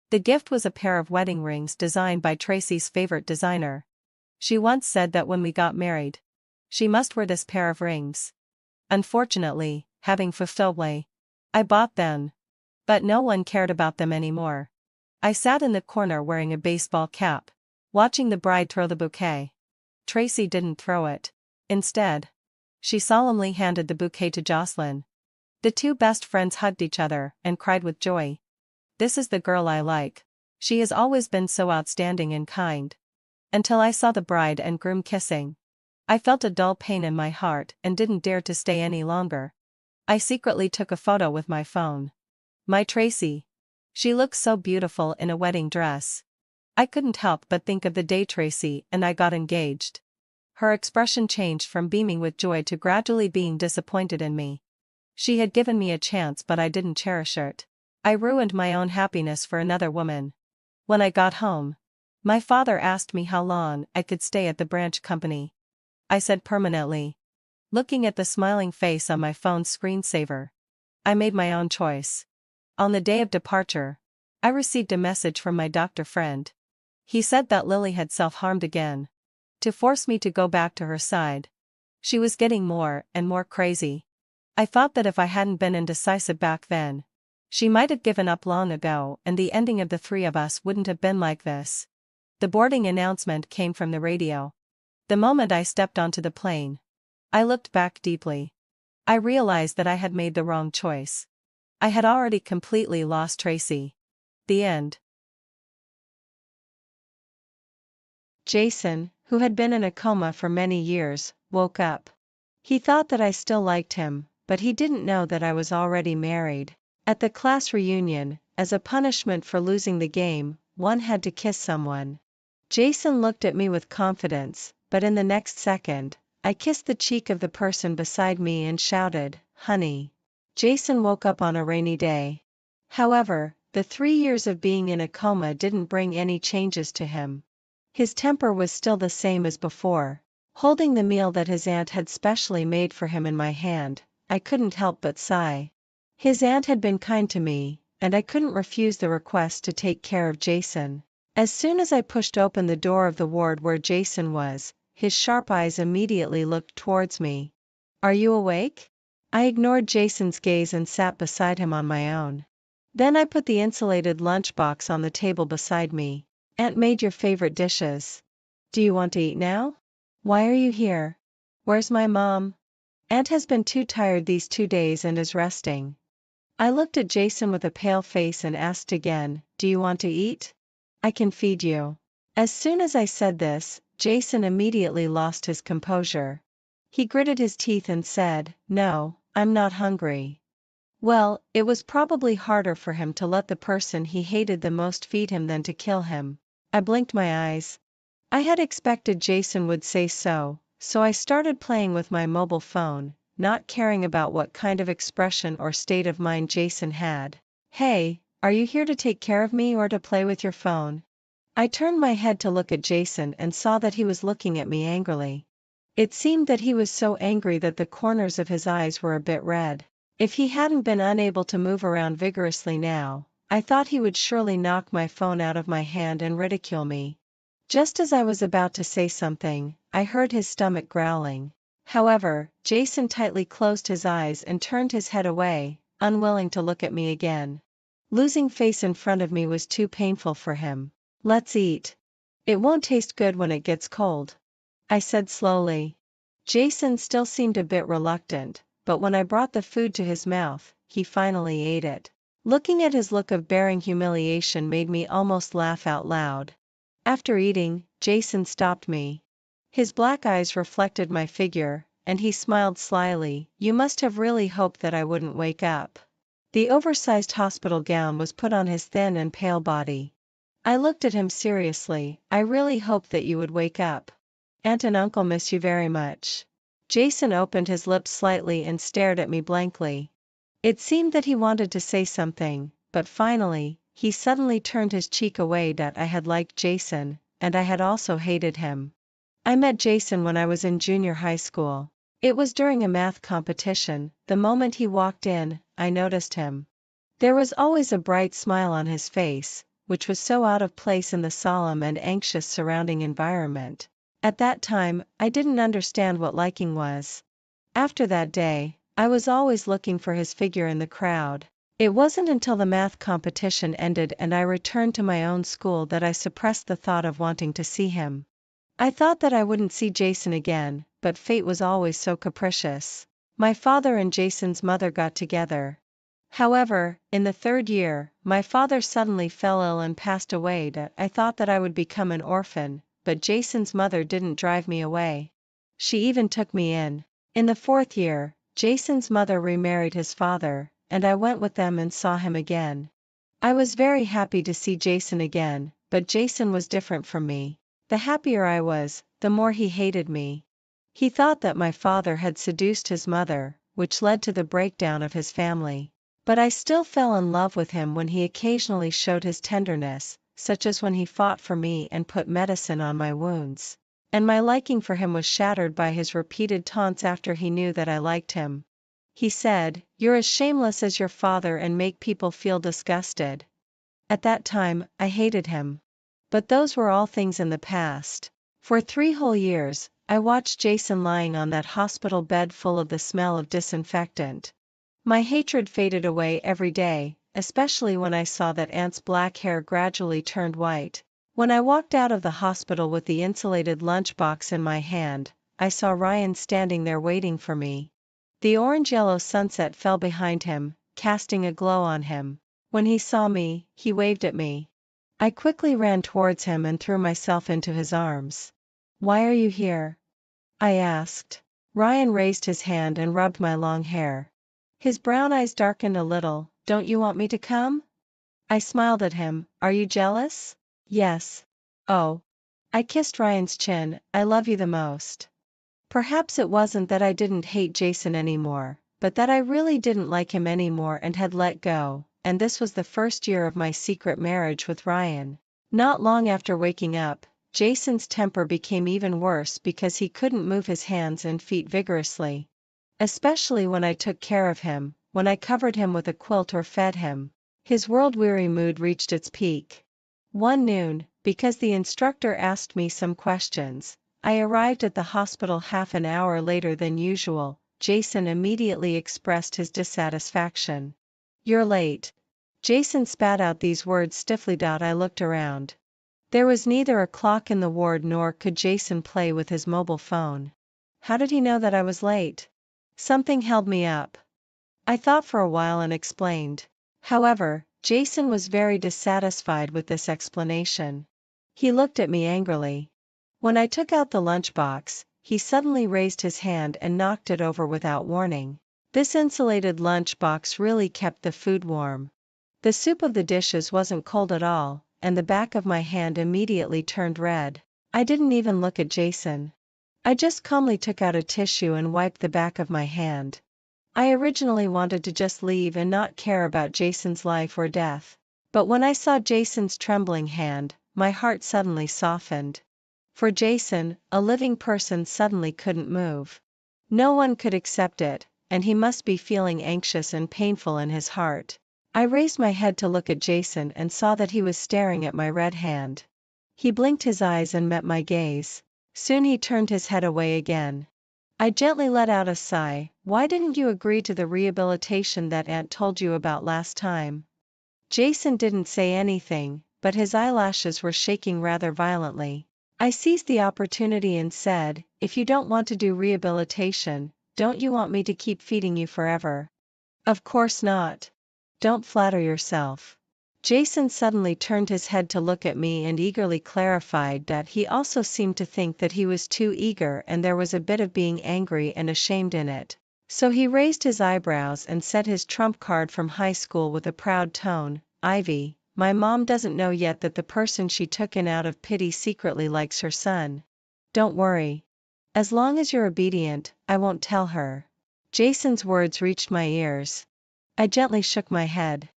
Speaker 1: The gift was a pair of wedding rings designed by Tracy's favorite designer. She once said that when we got married, she must wear this pair of rings. Unfortunately, having fulfilled I bought them. But no one cared about them anymore. I sat in the corner wearing a baseball cap, watching the bride throw the bouquet. Tracy didn't throw it. Instead, she solemnly handed the bouquet to Jocelyn. The two best friends hugged each other and cried with joy. This is the girl I like. She has always been so outstanding and kind. Until I saw the bride and groom kissing. I felt a dull pain in my heart and didn't dare to stay any longer. I secretly took a photo with my phone. My Tracy. She looks so beautiful in a wedding dress. I couldn't help but think of the day Tracy and I got engaged. Her expression changed from beaming with joy to gradually being disappointed in me. She had given me a chance but I didn't cherish it. I ruined my own happiness for another woman. When I got home, my father asked me how long I could stay at the branch company. I said permanently. Looking at the smiling face on my phone's screensaver, I made my own choice. On the day of departure, I received a message from my doctor friend. He said that Lily had self-harmed again. To force me to go back to her side. She was getting more and more crazy. I thought that if I hadn't been indecisive back then, she might have given up long ago and the ending of the three of us wouldn't have been like this. The boarding announcement came from the radio. The moment I stepped onto the plane, I looked back deeply. I realized that I had made the wrong choice. I had already completely lost Tracy. The end. Jason, who had been in a coma for many years, woke up. He thought that I still liked him, but he didn't know that I was already married. At the class reunion, as a punishment for losing the game, one had to kiss someone. Jason looked at me with confidence, but in the next second, I kissed the cheek of the person beside me and shouted, "Honey." Jason woke up on a rainy day. However, the 3 years of being in a coma didn't bring any changes to him. His temper was still the same as before. Holding the meal that his aunt had specially made for him in my hand, I couldn't help but sigh. His aunt had been kind to me, and I couldn't refuse the request to take care of Jason. As soon as I pushed open the door of the ward where Jason was, his sharp eyes immediately looked towards me. "Are you awake?" I ignored Jason's gaze and sat beside him on my own. Then I put the insulated lunchbox on the table beside me. "Aunt made your favorite dishes. Do you want to eat now? Why are you here? Where's my mom?" "Aunt has been too tired these 2 days and is resting." I looked at Jason with a pale face and asked again, "Do you want to eat? I can feed you." As soon as I said this, Jason immediately lost his composure. He gritted his teeth and said, "No, I'm not hungry." Well, it was probably harder for him to let the person he hated the most feed him than to kill him. I blinked my eyes. I had expected Jason would say so I started playing with my mobile phone, not caring about what kind of expression or state of mind Jason had. "Hey, are you here to take care of me or to play with your phone?" I turned my head to look at Jason and saw that he was looking at me angrily. It seemed that he was so angry that the corners of his eyes were a bit red. If he hadn't been unable to move around vigorously now, I thought he would surely knock my phone out of my hand and ridicule me. Just as I was about to say something, I heard his stomach growling. However, Jason tightly closed his eyes and turned his head away, unwilling to look at me again. Losing face in front of me was too painful for him. "Let's eat. It won't taste good when it gets cold," I said slowly. Jason still seemed a bit reluctant, but when I brought the food to his mouth, he finally ate it. Looking at his look of bearing humiliation made me almost laugh out loud. After eating, Jason stopped me. His black eyes reflected my figure, and he smiled slyly. "You must have really hoped that I wouldn't wake up." The oversized hospital gown was put on his thin and pale body. I looked at him seriously. "I really hoped that you would wake up. Aunt and Uncle miss you very much." Jason opened his lips slightly and stared at me blankly. It seemed that he wanted to say something, but finally, he suddenly turned his cheek away. I had liked Jason, and I had also hated him. I met Jason when I was in junior high school. It was during a math competition. The moment he walked in, I noticed him. There was always a bright smile on his face, which was so out of place in the solemn and anxious surrounding environment. At that time, I didn't understand what liking was. After that day, I was always looking for his figure in the crowd. It wasn't until the math competition ended and I returned to my own school that I suppressed the thought of wanting to see him. I thought that I wouldn't see Jason again, but fate was always so capricious. My father and Jason's mother got together. However, in the third year, my father suddenly fell ill and passed away. I thought that I would become an orphan, but Jason's mother didn't drive me away. She even took me in. In the fourth year, Jason's mother remarried his father, and I went with them and saw him again. I was very happy to see Jason again, but Jason was different from me. The happier I was, the more he hated me. He thought that my father had seduced his mother, which led to the breakdown of his family. But I still fell in love with him when he occasionally showed his tenderness, such as when he fought for me and put medicine on my wounds. And my liking for him was shattered by his repeated taunts after he knew that I liked him. He said, "You're as shameless as your father and make people feel disgusted." At that time, I hated him. But those were all things in the past. For 3 whole years, I watched Jason lying on that hospital bed full of the smell of disinfectant. My hatred faded away every day, especially when I saw that Aunt's black hair gradually turned white. When I walked out of the hospital with the insulated lunchbox in my hand, I saw Ryan standing there waiting for me. The orange-yellow sunset fell behind him, casting a glow on him. When he saw me, he waved at me. I quickly ran towards him and threw myself into his arms. "Why are you here?" I asked. Ryan raised his hand and rubbed my long hair. His brown eyes darkened a little. "Don't you want me to come?" I smiled at him. "Are you jealous?" "Yes." "Oh." I kissed Ryan's chin. "I love you the most." Perhaps it wasn't that I didn't hate Jason anymore, but that I really didn't like him anymore and had let go, and this was the first year of my secret marriage with Ryan. Not long after waking up, Jason's temper became even worse because he couldn't move his hands and feet vigorously. Especially when I took care of him, when I covered him with a quilt or fed him. His world-weary mood reached its peak. One noon, because the instructor asked me some questions, I arrived at the hospital half an hour later than usual. Jason immediately expressed his dissatisfaction. "You're late." Jason spat out these words stiffly. I looked around. There was neither a clock in the ward nor could Jason play with his mobile phone. How did he know that I was late? Something held me up. I thought for a while and explained. However, Jason was very dissatisfied with this explanation. He looked at me angrily. When I took out the lunchbox, he suddenly raised his hand and knocked it over without warning. This insulated lunchbox really kept the food warm. The soup of the dishes wasn't cold at all, and the back of my hand immediately turned red. I didn't even look at Jason. I just calmly took out a tissue and wiped the back of my hand. I originally wanted to just leave and not care about Jason's life or death. But when I saw Jason's trembling hand, my heart suddenly softened. For Jason, a living person suddenly couldn't move. No one could accept it, and he must be feeling anxious and painful in his heart. I raised my head to look at Jason and saw that he was staring at my red hand. He blinked his eyes and met my gaze. Soon he turned his head away again. I gently let out a sigh. Why didn't you agree to the rehabilitation that Aunt told you about last time? Jason didn't say anything, but his eyelashes were shaking rather violently. I seized the opportunity and said, if you don't want to do rehabilitation, don't you want me to keep feeding you forever? Of course not. Don't flatter yourself. Jason suddenly turned his head to look at me and eagerly clarified that he also seemed to think that he was too eager and there was a bit of being angry and ashamed in it. So he raised his eyebrows and said his trump card from high school with a proud tone, Ivy, my mom doesn't know yet that the person she took in out of pity secretly likes her son. Don't worry. As long as you're obedient, I won't tell her. Jason's words reached my ears. I gently shook my head.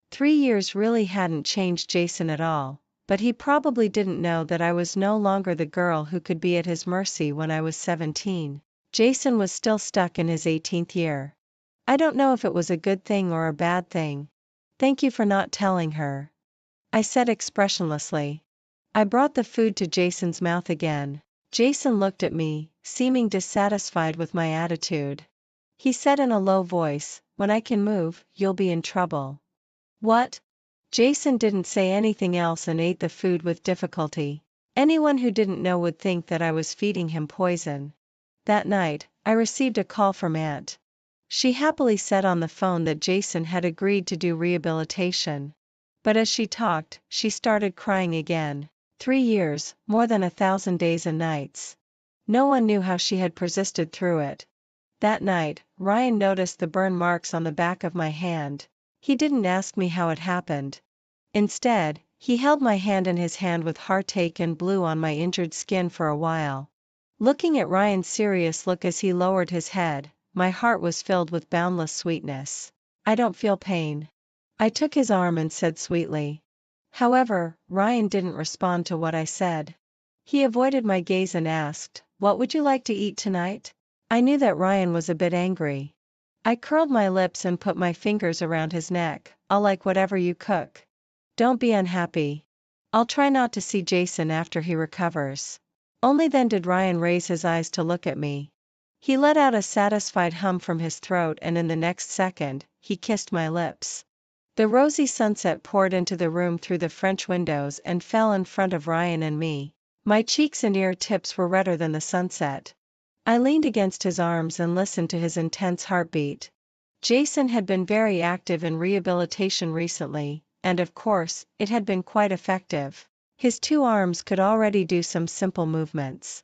Speaker 1: 3 years really hadn't changed Jason at all, but he probably didn't know that I was no longer the girl who could be at his mercy when I was 17. Jason was still stuck in his 18th year. I don't know if it was a good thing or a bad thing. Thank you for not telling her, I said expressionlessly. I brought the food to Jason's mouth again. Jason looked at me, seeming dissatisfied with my attitude. He said in a low voice, when I can move, you'll be in trouble. What? Jason didn't say anything else and ate the food with difficulty. Anyone who didn't know would think that I was feeding him poison. That night, I received a call from Aunt. She happily said on the phone that Jason had agreed to do rehabilitation. But as she talked, she started crying again. 3 years, more than 1,000 days and nights. No one knew how she had persisted through it. That night, Ryan noticed the burn marks on the back of my hand. He didn't ask me how it happened. Instead, he held my hand in his hand with heartache and blew on my injured skin for a while. Looking at Ryan's serious look as he lowered his head, my heart was filled with boundless sweetness. I don't feel pain. I took his arm and said sweetly. However, Ryan didn't respond to what I said. He avoided my gaze and asked, what would you like to eat tonight? I knew that Ryan was a bit angry. I curled my lips and put my fingers around his neck. I'll like whatever you cook. Don't be unhappy. I'll try not to see Jason after he recovers. Only then did Ryan raise his eyes to look at me. He let out a satisfied hum from his throat and in the next second, he kissed my lips. The rosy sunset poured into the room through the French windows and fell in front of Ryan and me. My cheeks and ear tips were redder than the sunset. I leaned against his arms and listened to his intense heartbeat. Jason had been very active in rehabilitation recently, and of course, it had been quite effective. His 2 arms could already do some simple movements.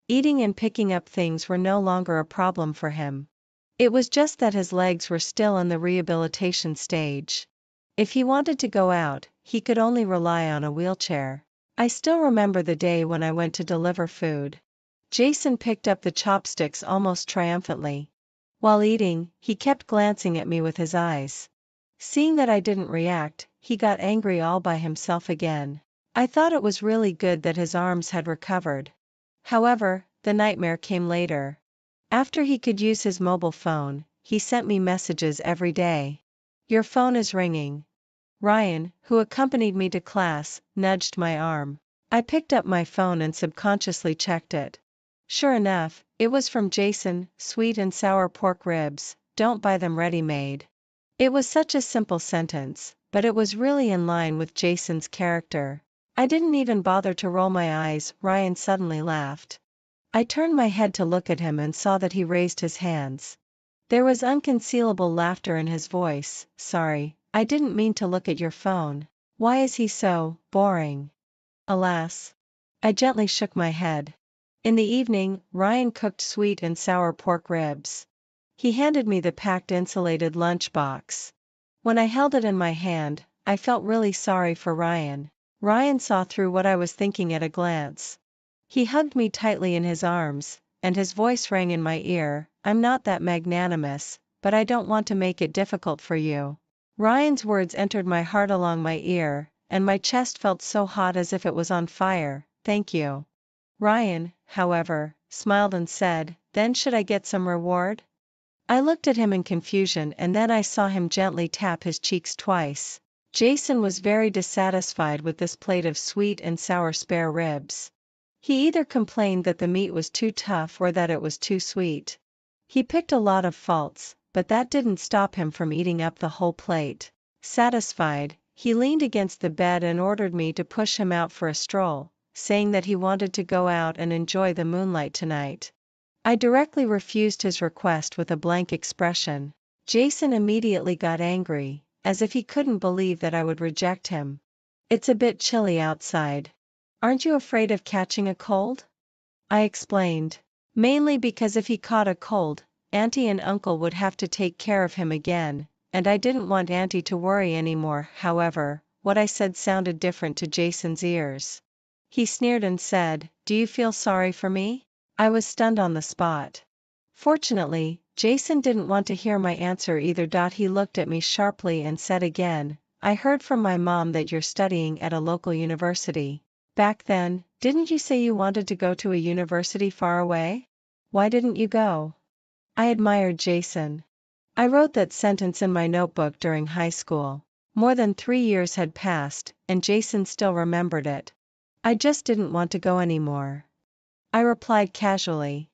Speaker 1: Eating and picking up things were no longer a problem for him. It was just that his legs were still in the rehabilitation stage. If he wanted to go out, he could only rely on a wheelchair. I still remember the day when I went to deliver food. Jason picked up the chopsticks almost triumphantly. While eating, he kept glancing at me with his eyes. Seeing that I didn't react, he got angry all by himself again. I thought it was really good that his arms had recovered. However, the nightmare came later. After he could use his mobile phone, he sent me messages every day. Your phone is ringing. Ryan, who accompanied me to class, nudged my arm. I picked up my phone and subconsciously checked it. Sure enough, it was from Jason, sweet and sour pork ribs, don't buy them ready-made. It was such a simple sentence, but it was really in line with Jason's character. I didn't even bother to roll my eyes. Ryan suddenly laughed. I turned my head to look at him and saw that he raised his hands. There was unconcealable laughter in his voice. Sorry, I didn't mean to look at your phone. Why is he so boring? Alas. I gently shook my head. In the evening, Ryan cooked sweet and sour pork ribs. He handed me the packed insulated lunchbox. When I held it in my hand, I felt really sorry for Ryan. Ryan saw through what I was thinking at a glance. He hugged me tightly in his arms, and his voice rang in my ear, I'm not that magnanimous, but I don't want to make it difficult for you. Ryan's words entered my heart along my ear, and my chest felt so hot as if it was on fire. Thank you. Ryan, however, smiled and said, then should I get some reward? I looked at him in confusion and then I saw him gently tap his cheeks twice. Jason was very dissatisfied with this plate of sweet and sour spare ribs. He either complained that the meat was too tough or that it was too sweet. He picked a lot of faults, but that didn't stop him from eating up the whole plate. Satisfied, he leaned against the bed and ordered me to push him out for a stroll, saying that he wanted to go out and enjoy the moonlight tonight. I directly refused his request with a blank expression. Jason immediately got angry, as if he couldn't believe that I would reject him. It's a bit chilly outside. Aren't you afraid of catching a cold? I explained. Mainly because if he caught a cold, Auntie and Uncle would have to take care of him again, and I didn't want Auntie to worry anymore. However, what I said sounded different to Jason's ears. He sneered and said, "Do you feel sorry for me?" I was stunned on the spot. Fortunately, Jason didn't want to hear my answer either. He looked at me sharply and said again, "I heard from my mom that you're studying at a local university. Back then, didn't you say you wanted to go to a university far away? Why didn't you go?" I admired Jason. I wrote that sentence in my notebook during high school. More than 3 years had passed, and Jason still remembered it. "I just didn't want to go anymore," I replied casually.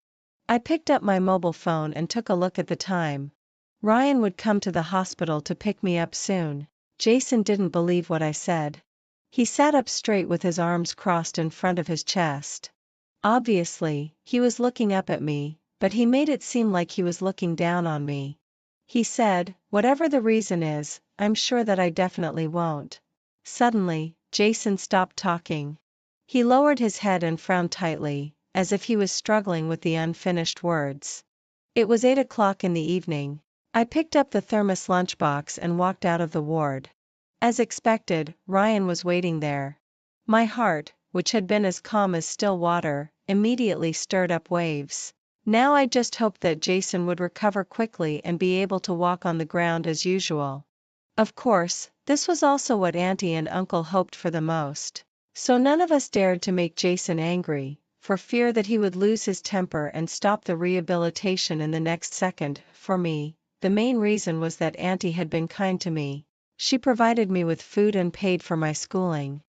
Speaker 1: I picked up my mobile phone and took a look at the time. Ryan would come to the hospital to pick me up soon. Jason didn't believe what I said. He sat up straight with his arms crossed in front of his chest. Obviously, he was looking up at me, but he made it seem like he was looking down on me. He said, "Whatever the reason is, I'm sure that I definitely won't." Suddenly, Jason stopped talking. He lowered his head and frowned tightly, as if he was struggling with the unfinished words. It was 8 o'clock in the evening. I picked up the thermos lunchbox and walked out of the ward. As expected, Ryan was waiting there. My heart, which had been as calm as still water, immediately stirred up waves. Now I just hoped that Jason would recover quickly and be able to walk on the ground as usual. Of course, this was also what Auntie and Uncle hoped for the most. So none of us dared to make Jason angry, for fear that he would lose his temper and stop the rehabilitation in the next second. For me, the main reason was that Auntie had been kind to me. She provided me with food and paid for my schooling.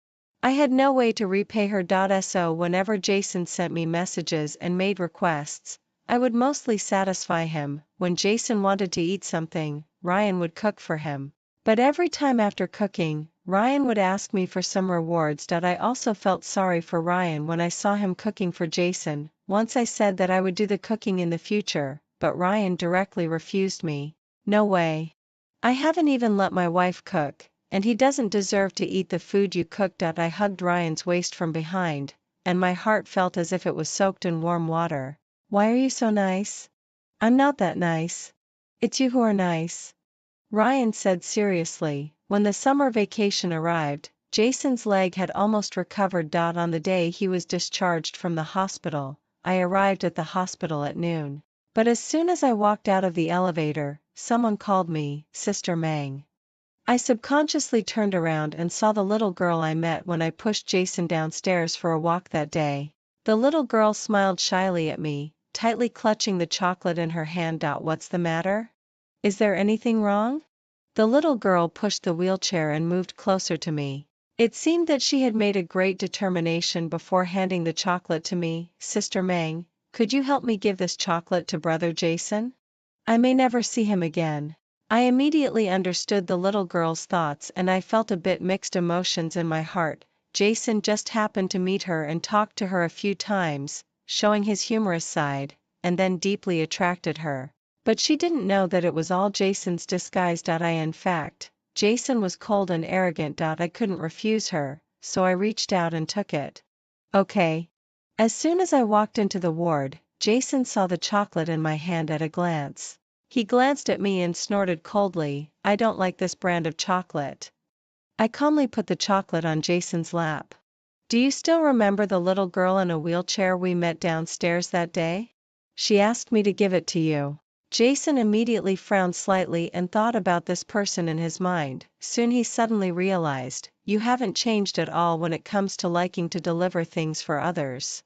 Speaker 1: I had no way to repay her. So whenever Jason sent me messages and made requests, I would mostly satisfy him. When Jason wanted to eat something, Ryan would cook for him. But every time after cooking, Ryan would ask me for some rewards. I also felt sorry for Ryan when I saw him cooking for Jason. Once I said that I would do the cooking in the future, but Ryan directly refused me. "No way. I haven't even let my wife cook, and he doesn't deserve to eat the food you cooked." I hugged Ryan's waist from behind, and my heart felt as if it was soaked in warm water. "Why are you so nice?" "I'm not that nice. It's you who are nice," Ryan said seriously. When the summer vacation arrived, Jason's leg had almost recovered. On the day he was discharged from the hospital, I arrived at the hospital at noon. But as soon as I walked out of the elevator, someone called me, "Sister Mang." I subconsciously turned around and saw the little girl I met when I pushed Jason downstairs for a walk that day. The little girl smiled shyly at me, tightly clutching the chocolate in her hand. "What's the matter? Is there anything wrong?" The little girl pushed the wheelchair and moved closer to me. It seemed that she had made a great determination before handing the chocolate to me. "Sister Mang, could you help me give this chocolate to brother Jason? I may never see him again." I immediately understood the little girl's thoughts and I felt a bit mixed emotions in my heart. Jason just happened to meet her and talked to her a few times, showing his humorous side, and then deeply attracted her. But she didn't know that it was all Jason's disguise. In fact, Jason was cold and arrogant. I couldn't refuse her, so I reached out and took it. "Okay." As soon as I walked into the ward, Jason saw the chocolate in my hand at a glance. He glanced at me and snorted coldly, "I don't like this brand of chocolate." I calmly put the chocolate on Jason's lap. "Do you still remember the little girl in a wheelchair we met downstairs that day? She asked me to give it to you." Jason immediately frowned slightly and thought about this person in his mind. Soon he suddenly realized, "You haven't changed at all when it comes to liking to deliver things for others."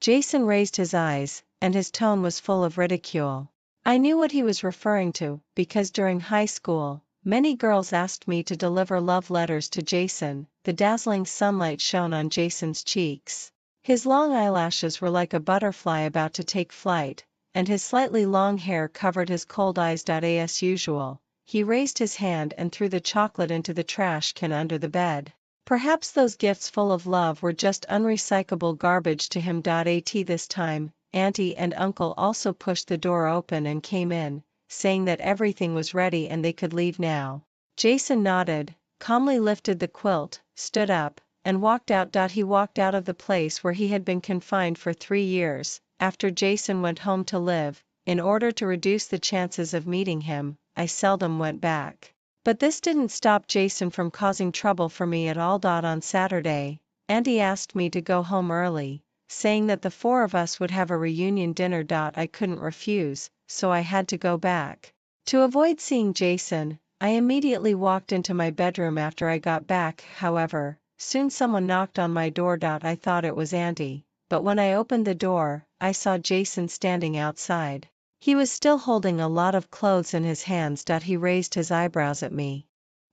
Speaker 1: Jason raised his eyes, and his tone was full of ridicule. I knew what he was referring to, because during high school, many girls asked me to deliver love letters to Jason. The dazzling sunlight shone on Jason's cheeks. His long eyelashes were like a butterfly about to take flight, and his slightly long hair covered his cold eyes. As usual, he raised his hand and threw the chocolate into the trash can under the bed. Perhaps those gifts full of love were just unrecyclable garbage to him. This time, Auntie and Uncle also pushed the door open and came in, saying that everything was ready and they could leave now. Jason nodded, calmly lifted the quilt, stood up, and walked out. He walked out of the place where he had been confined for 3 years. After Jason went home to live, in order to reduce the chances of meeting him, I seldom went back. But this didn't stop Jason from causing trouble for me at all. On Saturday, Auntie asked me to go home early, saying that the 4 of us would have a reunion dinner. I couldn't refuse, so I had to go back. To avoid seeing Jason, I immediately walked into my bedroom after I got back. However, soon someone knocked on my door. I thought it was Auntie, but when I opened the door, I saw Jason standing outside. He was still holding a lot of clothes in his hands. He raised his eyebrows at me.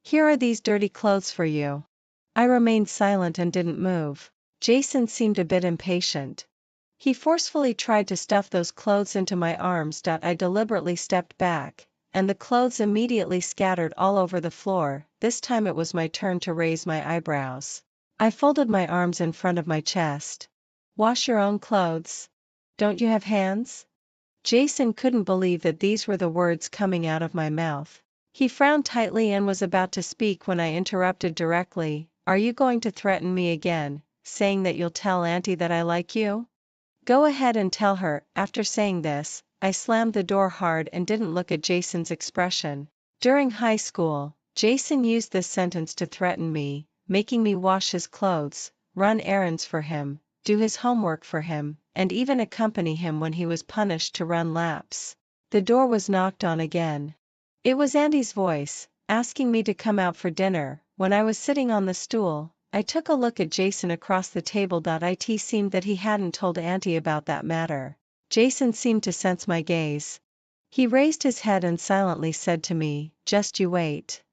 Speaker 1: "Here are these dirty clothes for you." I remained silent and didn't move. Jason seemed a bit impatient. He forcefully tried to stuff those clothes into my arms. I deliberately stepped back, and the clothes immediately scattered all over the floor. This time it was my turn to raise my eyebrows. I folded my arms in front of my chest. "Wash your own clothes? Don't you have hands?" Jason couldn't believe that these were the words coming out of my mouth. He frowned tightly and was about to speak when I interrupted directly. "Are you going to threaten me again, saying that you'll tell Auntie that I like you?" "Go ahead and tell her." After saying this, I slammed the door hard and didn't look at Jason's expression. During high school, Jason used this sentence to threaten me, making me wash his clothes, run errands for him, do his homework for him, and even accompany him when he was punished to run laps. The door was knocked on again. It was Auntie's voice, asking me to come out for dinner. When I was sitting on the stool, I took a look at Jason across the table. It seemed that he hadn't told Auntie about that matter. Jason seemed to sense my gaze. He raised his head and silently said to me, "Just you wait."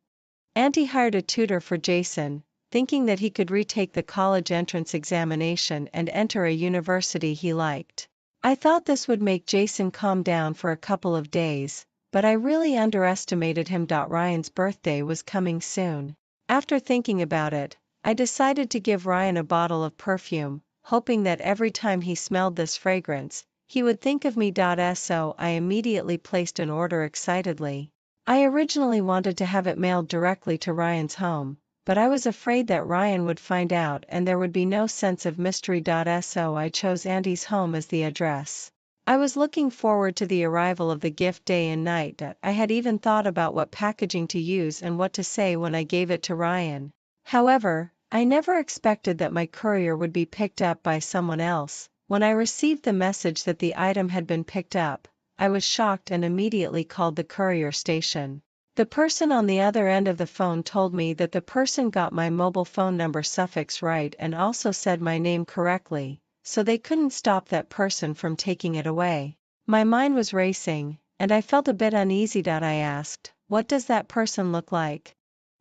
Speaker 1: Auntie hired a tutor for Jason, thinking that he could retake the college entrance examination and enter a university he liked. I thought this would make Jason calm down for a couple of days, but I really underestimated him. Ryan's birthday was coming soon. After thinking about it, I decided to give Ryan a bottle of perfume, hoping that every time he smelled this fragrance, he would think of me. So I immediately placed an order excitedly. I originally wanted to have it mailed directly to Ryan's home, but I was afraid that Ryan would find out and there would be no sense of mystery. So I chose Auntie's home as the address. I was looking forward to the arrival of the gift day and night. I had even thought about what packaging to use and what to say when I gave it to Ryan. However, I never expected that my courier would be picked up by someone else. When I received the message that the item had been picked up, I was shocked and immediately called the courier station. The person on the other end of the phone told me that the person got my mobile phone number suffix right and also said my name correctly, so they couldn't stop that person from taking it away. My mind was racing, and I felt a bit uneasy. I asked, "What does that person look like?"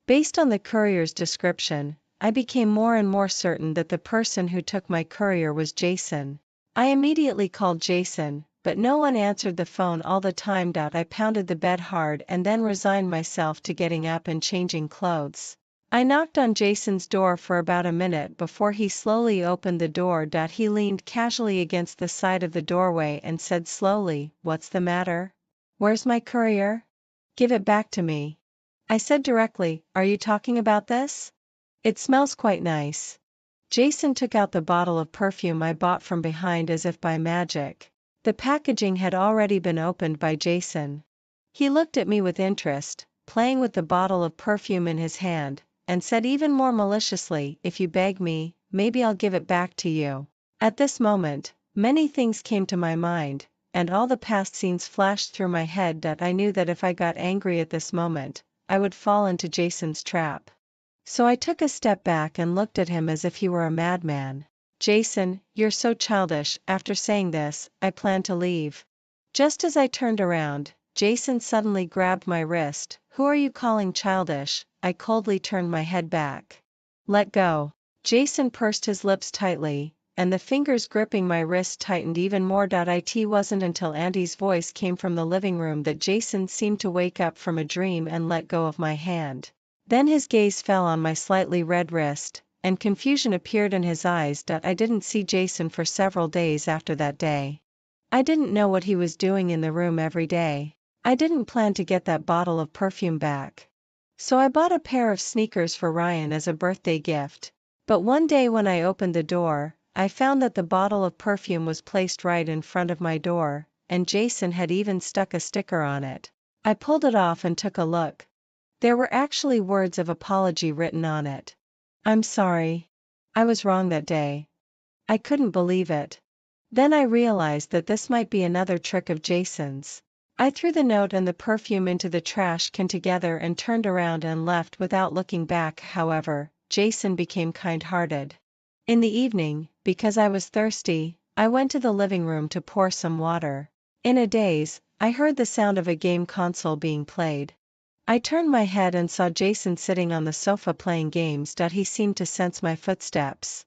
Speaker 1: Based on the courier's description, I became more and more certain that the person who took my courier was Jason. I immediately called Jason, but no one answered the phone all the time. I pounded the bed hard and then resigned myself to getting up and changing clothes. I knocked on Jason's door for about a minute before he slowly opened the door. He leaned casually against the side of the doorway and said slowly, "What's the matter? Where's my courier? Give it back to me." I said directly, "Are you talking about this? It smells quite nice." Jason took out the bottle of perfume I bought from behind as if by magic. The packaging had already been opened by Jason. He looked at me with interest, playing with the bottle of perfume in his hand, and said even more maliciously, "If you beg me, maybe I'll give it back to you." At this moment, many things came to my mind. and all the past scenes flashed through my head that I knew that if I got angry at this moment, I would fall into Jason's trap. So I took a step back and looked at him as if he were a madman. Jason, you're so childish. After saying this, I plan to leave. Just as I turned around, Jason suddenly grabbed my wrist. Who are you calling childish? I coldly turned my head back. Let go. Jason pursed his lips tightly, and the fingers gripping my wrist tightened even more. It wasn't until Auntie's voice came from the living room that Jason seemed to wake up from a dream and let go of my hand. Then his gaze fell on my slightly red wrist, and confusion appeared in his eyes. I didn't see Jason for several days after that day. I didn't know what he was doing in the room every day. I didn't plan to get that bottle of perfume back. So I bought a pair of sneakers for Ryan as a birthday gift. But one day when I opened the door, I found that the bottle of perfume was placed right in front of my door, and Jason had even stuck a sticker on it. I pulled it off and took a look. There were actually words of apology written on it. I'm sorry. I was wrong that day. I couldn't believe it. Then I realized that this might be another trick of Jason's. I threw the note and the perfume into the trash can together and turned around and left without looking back. However, Jason became kind-hearted. In the evening, because I was thirsty, I went to the living room to pour some water. In a daze, I heard the sound of a game console being played. I turned my head and saw Jason sitting on the sofa playing games. He seemed to sense my footsteps.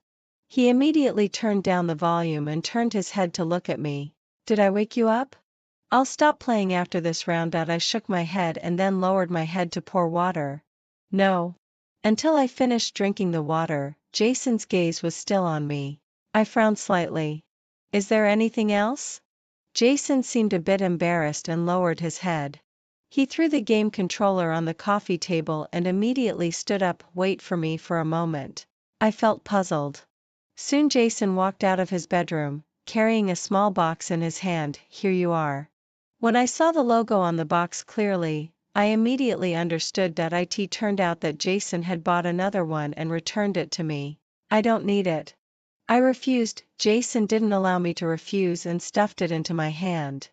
Speaker 1: He immediately turned down the volume and turned his head to look at me. Did I wake you up? I'll stop playing after this round. I shook my head and then lowered my head to pour water. No. Until I finished drinking the water, Jason's gaze was still on me. I frowned slightly. Is there anything else? Jason seemed a bit embarrassed and lowered his head. He threw the game controller on the coffee table and immediately stood up. Wait for me for a moment. I felt puzzled. Soon Jason walked out of his bedroom, carrying a small box in his hand. Here you are. When I saw the logo on the box clearly, I immediately understood that it turned out that Jason had bought another one and returned it to me. I don't need it. I refused. Jason didn't allow me to refuse and stuffed it into my hand.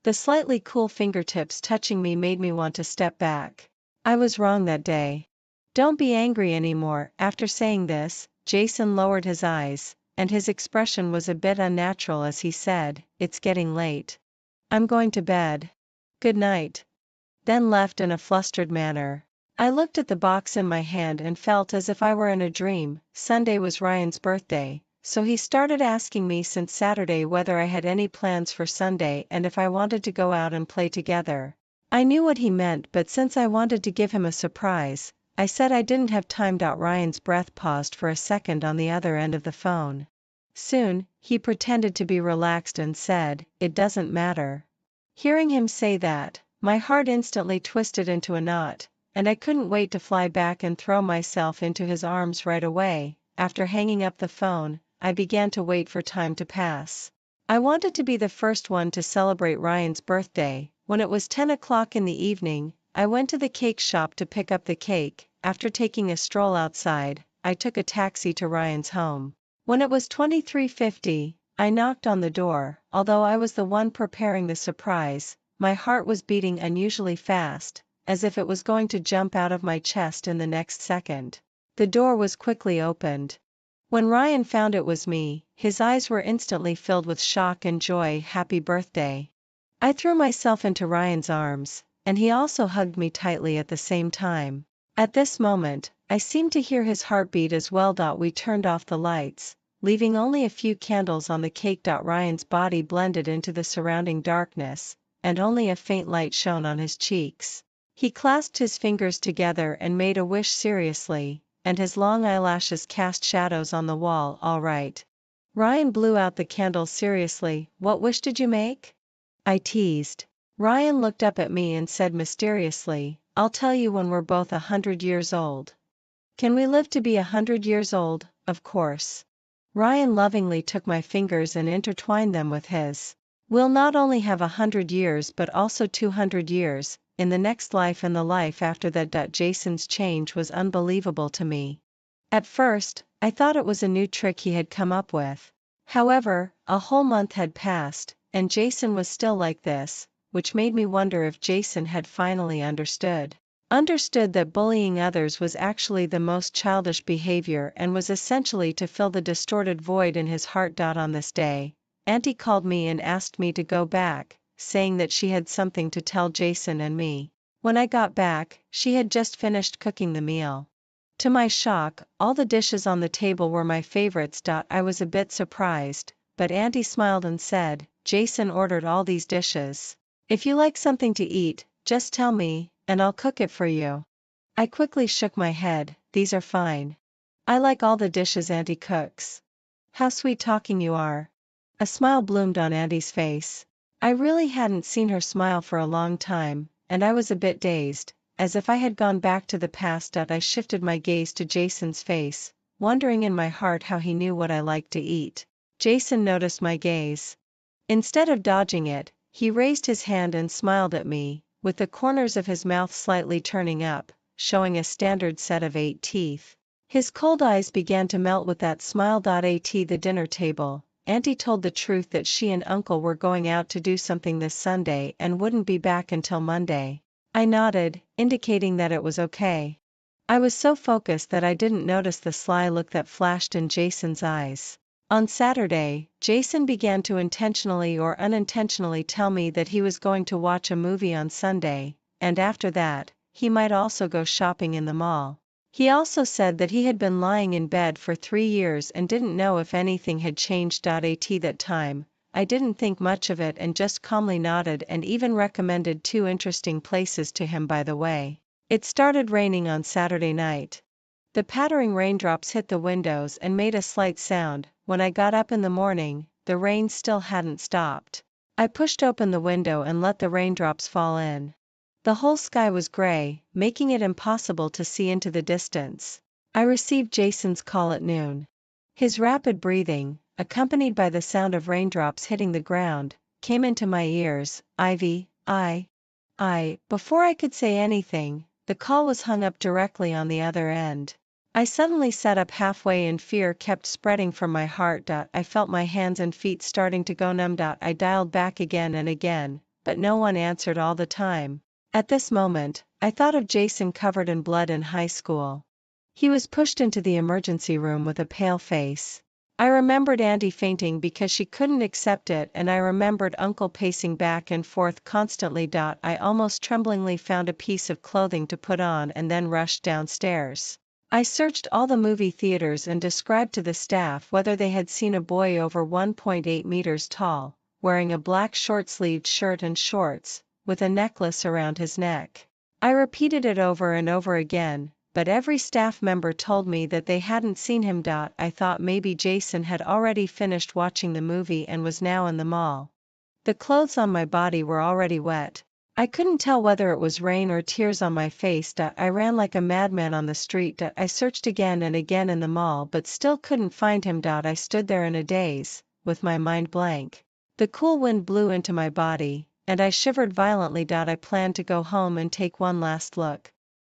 Speaker 1: The slightly cool fingertips touching me made me want to step back. I was wrong that day. Don't be angry anymore. After saying this, Jason lowered his eyes, and his expression was a bit unnatural as he said, It's getting late. I'm going to bed. Good night. Then left in a flustered manner. I looked at the box in my hand and felt as if I were in a dream. Sunday was Ryan's birthday, so he started asking me since Saturday whether I had any plans for Sunday and if I wanted to go out and play together. I knew what he meant, but since I wanted to give him a surprise, I said I didn't have time. Ryan's breath paused for a second on the other end of the phone. Soon, he pretended to be relaxed and said, It doesn't matter. Hearing him say that, my heart instantly twisted into a knot, and I couldn't wait to fly back and throw myself into his arms right away. After hanging up the phone, I began to wait for time to pass. I wanted to be the first one to celebrate Ryan's birthday. When it was 10 o'clock in the evening, I went to the cake shop to pick up the cake. After taking a stroll outside, I took a taxi to Ryan's home. When it was 23:50, I knocked on the door. Although I was the one preparing the surprise, my heart was beating unusually fast, as if it was going to jump out of my chest in the next second. The door was quickly opened. When Ryan found it was me, his eyes were instantly filled with shock and joy. Happy birthday. I threw myself into Ryan's arms, and he also hugged me tightly at the same time. At this moment, I seemed to hear his heartbeat as well. We turned off the lights, leaving only a few candles on the cake. Ryan's body blended into the surrounding darkness, and only a faint light shone on his cheeks. He clasped his fingers together and made a wish seriously, and his long eyelashes cast shadows on the wall. All right. Ryan blew out the candle seriously. What wish did you make? I teased. Ryan looked up at me and said mysteriously, I'll tell you when we're both 100 years old. Can we live to be 100 years old? Of course. Ryan lovingly took my fingers and intertwined them with his. We'll not only have 100 years but also 200 years, in the next life and the life after that. Jason's change was unbelievable to me. At first, I thought it was a new trick he had come up with. However, a whole month had passed, and Jason was still like this, which made me wonder if Jason had finally understood that bullying others was actually the most childish behavior and was essentially to fill the distorted void in his heart. On this day, Auntie called me and asked me to go back, saying that she had something to tell Jason and me. When I got back, she had just finished cooking the meal. To my shock, all the dishes on the table were my favorites. I was a bit surprised, but Auntie smiled and said, "Jason ordered all these dishes. If you like something to eat, just tell me, and I'll cook it for you." I quickly shook my head. "These are fine. I like all the dishes Auntie cooks." "How sweet talking you are." A smile bloomed on Auntie's face. I really hadn't seen her smile for a long time, and I was a bit dazed, as if I had gone back to the past. I shifted my gaze to Jason's face, wondering in my heart how he knew what I liked to eat. Jason noticed my gaze. Instead of dodging it, he raised his hand and smiled at me, with the corners of his mouth slightly turning up, showing a standard set of 8 teeth. His cold eyes began to melt with that smile. At the dinner table, Auntie told the truth that she and Uncle were going out to do something this Sunday and wouldn't be back until Monday. I nodded, indicating that it was okay. I was so focused that I didn't notice the sly look that flashed in Jason's eyes. On Saturday, Jason began to intentionally or unintentionally tell me that he was going to watch a movie on Sunday, and after that, he might also go shopping in the mall. He also said that he had been lying in bed for 3 years and didn't know if anything had changed. At that time, I didn't think much of it and just calmly nodded and even recommended 2 interesting places to him. By the way, it started raining on Saturday night. The pattering raindrops hit the windows and made a slight sound. When I got up in the morning, the rain still hadn't stopped. I pushed open the window and let the raindrops fall in. The whole sky was gray, making it impossible to see into the distance. I received Jason's call at noon. His rapid breathing, accompanied by the sound of raindrops hitting the ground, came into my ears. "Ivy, Before I could say anything, the call was hung up directly on the other end. I suddenly sat up halfway and fear kept spreading from my heart. I felt my hands and feet starting to go numb. I dialed back again and again, but no one answered all the time. At this moment, I thought of Jason covered in blood in high school. He was pushed into the emergency room with a pale face. I remembered Auntie fainting because she couldn't accept it, and I remembered Uncle pacing back and forth constantly. I almost tremblingly found a piece of clothing to put on and then rushed downstairs. I searched all the movie theaters and described to the staff whether they had seen a boy over 1.8 meters tall, wearing a black short-sleeved shirt and shorts, with a necklace around his neck. I repeated it over and over again, but every staff member told me that they hadn't seen him. I thought maybe Jason had already finished watching the movie and was now in the mall. The clothes on my body were already wet. I couldn't tell whether it was rain or tears on my face. I ran like a madman on the street. I searched again and again in the mall but still couldn't find him. I stood there in a daze, with my mind blank. The cool wind blew into my body, and I shivered violently. I planned to go home and take one last look.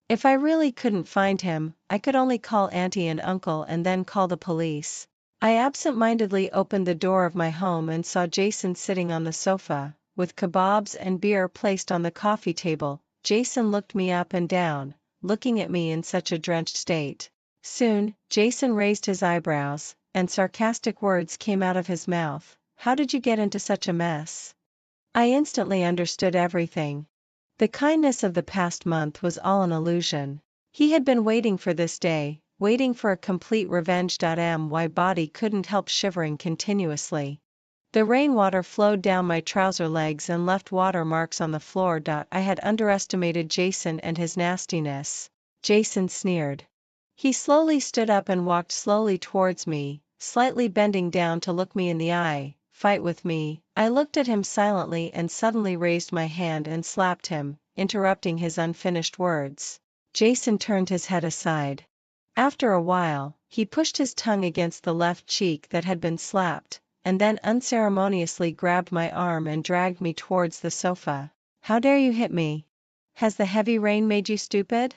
Speaker 1: If I really couldn't find him, I could only call Auntie and Uncle and then call the police. I absent-mindedly opened the door of my home and saw Jason sitting on the sofa, with kebabs and beer placed on the coffee table. Jason looked me up and down, looking at me in such a drenched state. Soon, Jason raised his eyebrows, and sarcastic words came out of his mouth. "How did you get into such a mess?" I instantly understood everything. The kindness of the past month was all an illusion. He had been waiting for this day, waiting for a complete revenge. My body couldn't help shivering continuously. The rainwater flowed down my trouser legs and left water marks on the floor. I had underestimated Jason and his nastiness. Jason sneered. He slowly stood up and walked slowly towards me, slightly bending down to look me in the eye. "Fight with me." I looked at him silently and suddenly raised my hand and slapped him, interrupting his unfinished words. Jason turned his head aside. After a while, he pushed his tongue against the left cheek that had been slapped, and then unceremoniously grabbed my arm and dragged me towards the sofa. "How dare you hit me? Has the heavy rain made you stupid?"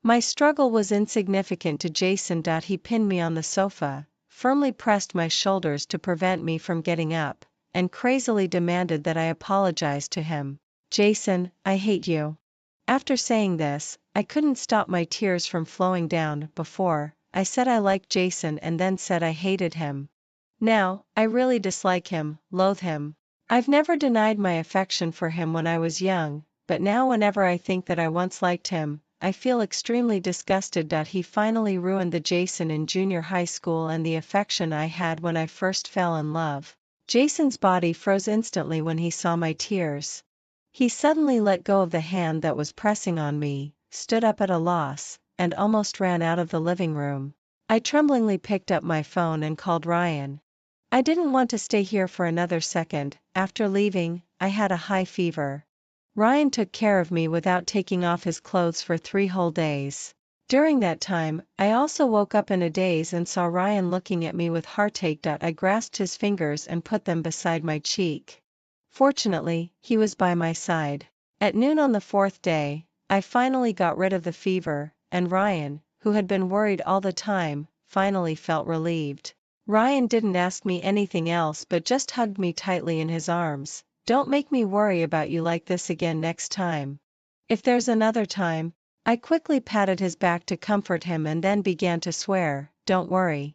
Speaker 1: My struggle was insignificant to Jason. He pinned me on the sofa, firmly pressed my shoulders to prevent me from getting up, and crazily demanded that I apologize to him. "Jason, I hate you." After saying this, I couldn't stop my tears from flowing down. Before, I said I liked Jason and then said I hated him. Now, I really dislike him, loathe him. I've never denied my affection for him when I was young, but now whenever I think that I once liked him, I feel extremely disgusted that he finally ruined the Jason in junior high school and the affection I had when I first fell in love. Jason's body froze instantly when he saw my tears. He suddenly let go of the hand that was pressing on me, stood up at a loss, and almost ran out of the living room. I tremblingly picked up my phone and called Ryan. I didn't want to stay here for another second. After leaving, I had a high fever. Ryan took care of me without taking off his clothes for 3 whole days. During that time, I also woke up in a daze and saw Ryan looking at me with heartache. I grasped his fingers and put them beside my cheek. Fortunately, he was by my side. At noon on the 4th day, I finally got rid of the fever, and Ryan, who had been worried all the time, finally felt relieved. Ryan didn't ask me anything else but just hugged me tightly in his arms. "Don't make me worry about you like this again next time." "If there's another time." I quickly patted his back to comfort him and then began to swear, "Don't worry.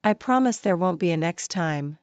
Speaker 1: I promise there won't be a next time."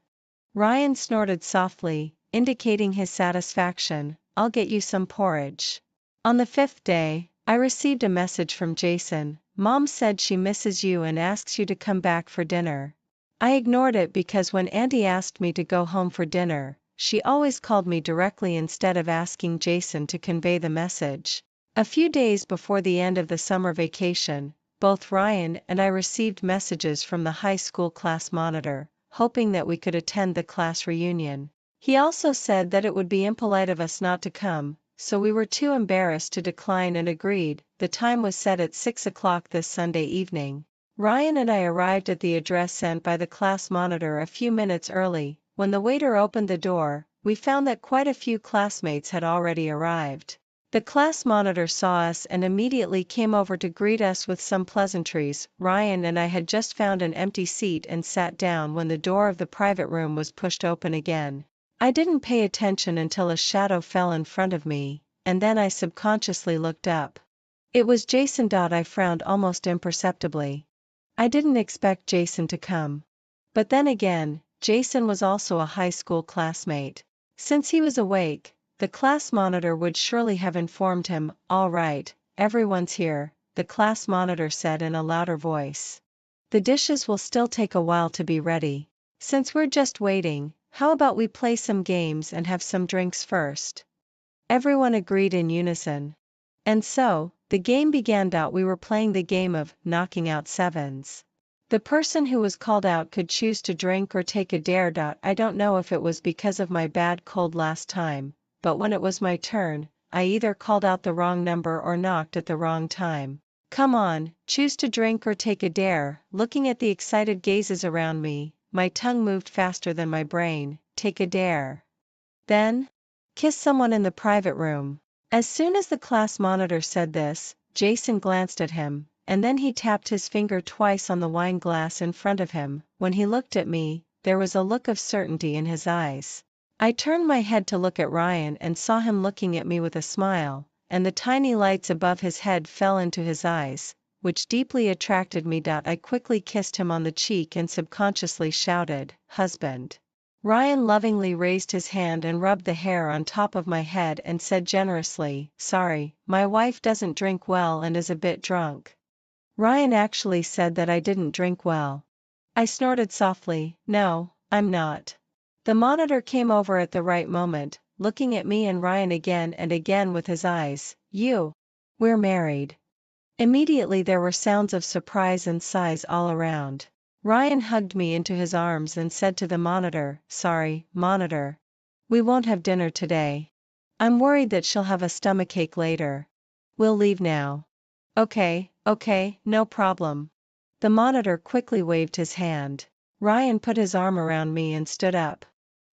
Speaker 1: Ryan snorted softly, indicating his satisfaction. "I'll get you some porridge." On the 5th day, I received a message from Jason. "Mom said she misses you and asks you to come back for dinner." I ignored it because when Andy asked me to go home for dinner, she always called me directly instead of asking Jason to convey the message. A few days before the end of the summer vacation, both Ryan and I received messages from the high school class monitor, hoping that we could attend the class reunion. He also said that it would be impolite of us not to come, so we were too embarrassed to decline and agreed. The time was set at 6 o'clock this Sunday evening. Ryan and I arrived at the address sent by the class monitor a few minutes early. When the waiter opened the door, we found that quite a few classmates had already arrived. The class monitor saw us and immediately came over to greet us with some pleasantries. Ryan and I had just found an empty seat and sat down when the door of the private room was pushed open again. I didn't pay attention until a shadow fell in front of me, and then I subconsciously looked up. It was Jason. I frowned almost imperceptibly. I didn't expect Jason to come. But then again, Jason was also a high school classmate. Since he was awake, the class monitor would surely have informed him. "All right, everyone's here," the class monitor said in a louder voice. "The dishes will still take a while to be ready. Since we're just waiting, how about we play some games and have some drinks first?" Everyone agreed in unison. And so, the game began. We were playing the game of knocking out sevens. The person who was called out could choose to drink or take a dare. I don't know if it was because of my bad cold last time, but when it was my turn, I either called out the wrong number or knocked at the wrong time. "Come on, choose to drink or take a dare." Looking at the excited gazes around me, my tongue moved faster than my brain. "Take a dare." Then, kiss someone in the private room. As soon as the class monitor said this, Jason glanced at him, and then he tapped his finger twice on the wine glass in front of him. When he looked at me, there was a look of certainty in his eyes. I turned my head to look at Ryan and saw him looking at me with a smile, and the tiny lights above his head fell into his eyes, which deeply attracted me. I quickly kissed him on the cheek and subconsciously shouted, "Husband." Ryan lovingly raised his hand and rubbed the hair on top of my head and said generously, "Sorry, my wife doesn't drink well and is a bit drunk." Ryan actually said that I didn't drink well. I snorted softly, "No, I'm not." The monitor came over at the right moment, looking at me and Ryan again and again with his eyes. We're married." Immediately there were sounds of surprise and sighs all around. Ryan hugged me into his arms and said to the monitor, "Sorry, monitor. We won't have dinner today. I'm worried that she'll have a stomachache later. We'll leave now." Okay, no problem." The monitor quickly waved his hand. Ryan put his arm around me and stood up.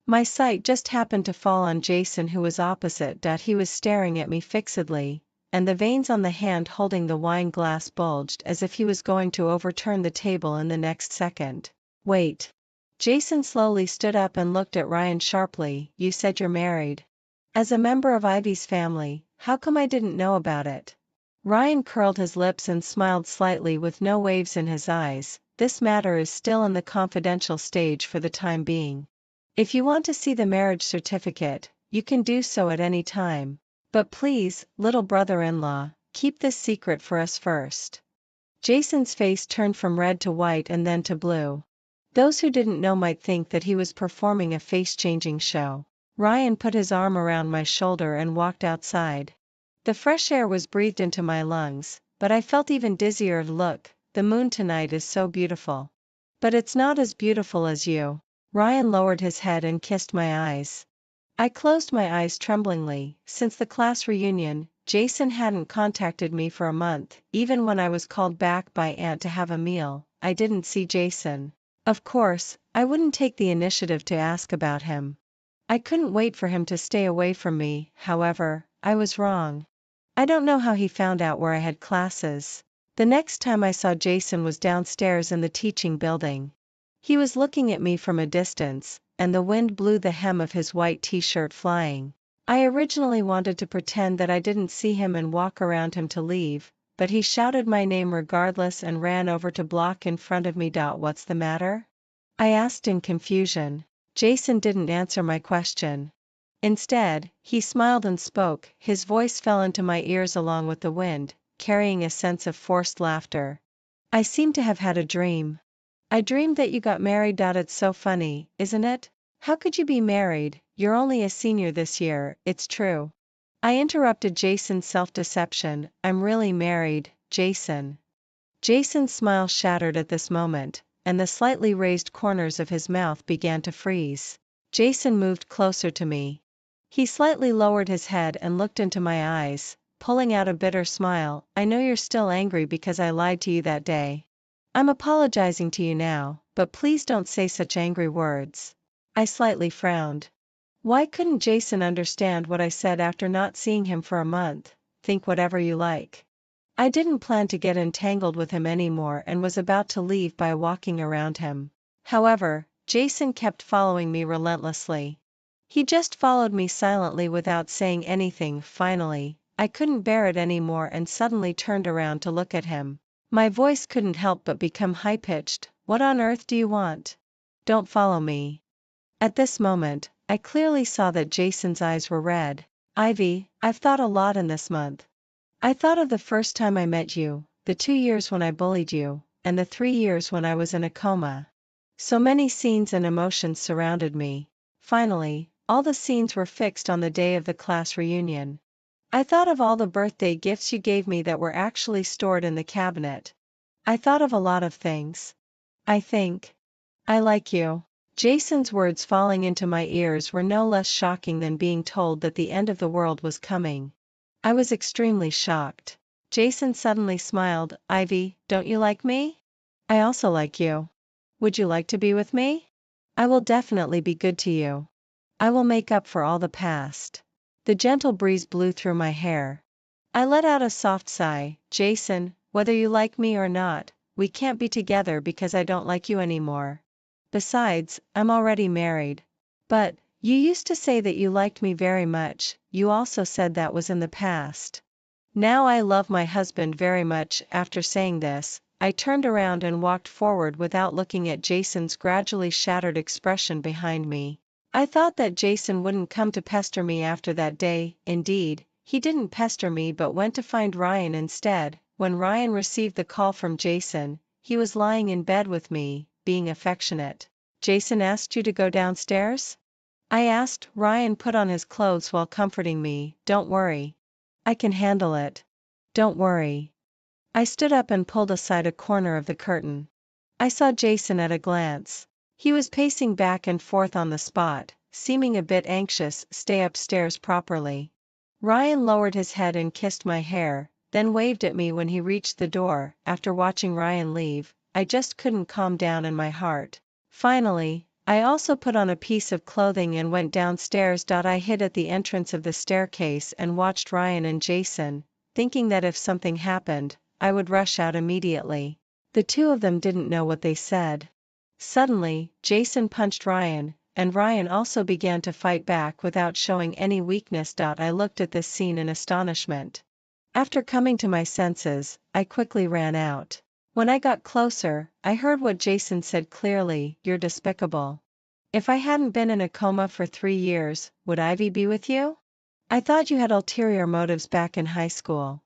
Speaker 1: My sight just happened to fall on Jason, who was opposite. He was staring at me fixedly, and the veins on the hand holding the wine glass bulged as if he was going to overturn the table in the next second. "Wait." Jason slowly stood up and looked at Ryan sharply. You said you're married. As a member of Ivy's family, how come I didn't know about it? Ryan curled his lips and smiled slightly with no waves in his eyes. This matter is still in the confidential stage for the time being. If you want to see the marriage certificate, you can do so at any time. But please, little brother-in-law, keep this secret for us first. Jason's face turned from red to white and then to blue. Those who didn't know might think that he was performing a face-changing show. Ryan put his arm around my shoulder and walked outside. The fresh air was breathed into my lungs, but I felt even dizzier. Look, the moon tonight is so beautiful. But it's not as beautiful as you. Ryan lowered his head and kissed my eyes. I closed my eyes tremblingly. Since the class reunion, Jason hadn't contacted me for a month. Even when I was called back by Aunt to have a meal, I didn't see Jason. Of course, I wouldn't take the initiative to ask about him. I couldn't wait for him to stay away from me. However, I was wrong. I don't know how he found out where I had classes. The next time I saw Jason was downstairs in the teaching building. He was looking at me from a distance, and the wind blew the hem of his white t-shirt flying. I originally wanted to pretend that I didn't see him and walk around him to leave, but he shouted my name regardless and ran over to block in front of me. What's the matter? I asked in confusion. Jason didn't answer my question. Instead, he smiled and spoke. His voice fell into my ears along with the wind, carrying a sense of forced laughter. I seem to have had a dream. I dreamed that you got married. It's so funny, isn't it? How could you be married? You're only a senior this year. It's true. I interrupted Jason's self-deception. I'm really married, Jason. Jason's smile shattered at this moment, and the slightly raised corners of his mouth began to freeze. Jason moved closer to me. He slightly lowered his head and looked into my eyes, pulling out a bitter smile. I know you're still angry because I lied to you that day. I'm apologizing to you now, but please don't say such angry words. I slightly frowned. Why couldn't Jason understand what I said after not seeing him for a month? Think whatever you like. I didn't plan to get entangled with him anymore and was about to leave by walking around him. However, Jason kept following me relentlessly. He just followed me silently without saying anything. Finally, I couldn't bear it anymore and suddenly turned around to look at him. My voice couldn't help but become high-pitched. What on earth do you want? Don't follow me. At this moment, I clearly saw that Jason's eyes were red. Ivy, I've thought a lot in this month. I thought of the first time I met you, the 2 years when I bullied you, and the 3 years when I was in a coma. So many scenes and emotions surrounded me. Finally, all the scenes were fixed on the day of the class reunion. I thought of all the birthday gifts you gave me that were actually stored in the cabinet. I thought of a lot of things. I think I like you. Jason's words falling into my ears were no less shocking than being told that the end of the world was coming. I was extremely shocked. Jason suddenly smiled. Ivy, don't you like me? I also like you. Would you like to be with me? I will definitely be good to you. I will make up for all the past. The gentle breeze blew through my hair. I let out a soft sigh. Jason, whether you like me or not, we can't be together because I don't like you anymore. Besides, I'm already married. But, you used to say that you liked me very much. You also said that was in the past. Now I love my husband very much. After saying this, I turned around and walked forward without looking at Jason's gradually shattered expression behind me. I thought that Jason wouldn't come to pester me after that day. Indeed, he didn't pester me but went to find Ryan instead. When Ryan received the call from Jason, he was lying in bed with me, being affectionate. Jason asked you to go downstairs? I asked. Ryan put on his clothes while comforting me. Don't worry. I can handle it. Don't worry. I stood up and pulled aside a corner of the curtain. I saw Jason at a glance. He was pacing back and forth on the spot, seeming a bit anxious. Stay upstairs properly. Ryan lowered his head and kissed my hair, then waved at me when he reached the door. After watching Ryan leave, I just couldn't calm down in my heart. Finally, I also put on a piece of clothing and went downstairs. I hid at the entrance of the staircase and watched Ryan and Jason, thinking that if something happened, I would rush out immediately. The two of them didn't know what they said. Suddenly, Jason punched Ryan, and Ryan also began to fight back without showing any weakness. I looked at this scene in astonishment. After coming to my senses, I quickly ran out. When I got closer, I heard what Jason said clearly: "You're despicable. If I hadn't been in a coma for 3 years, would Ivy be with you? I thought you had ulterior motives back in high school.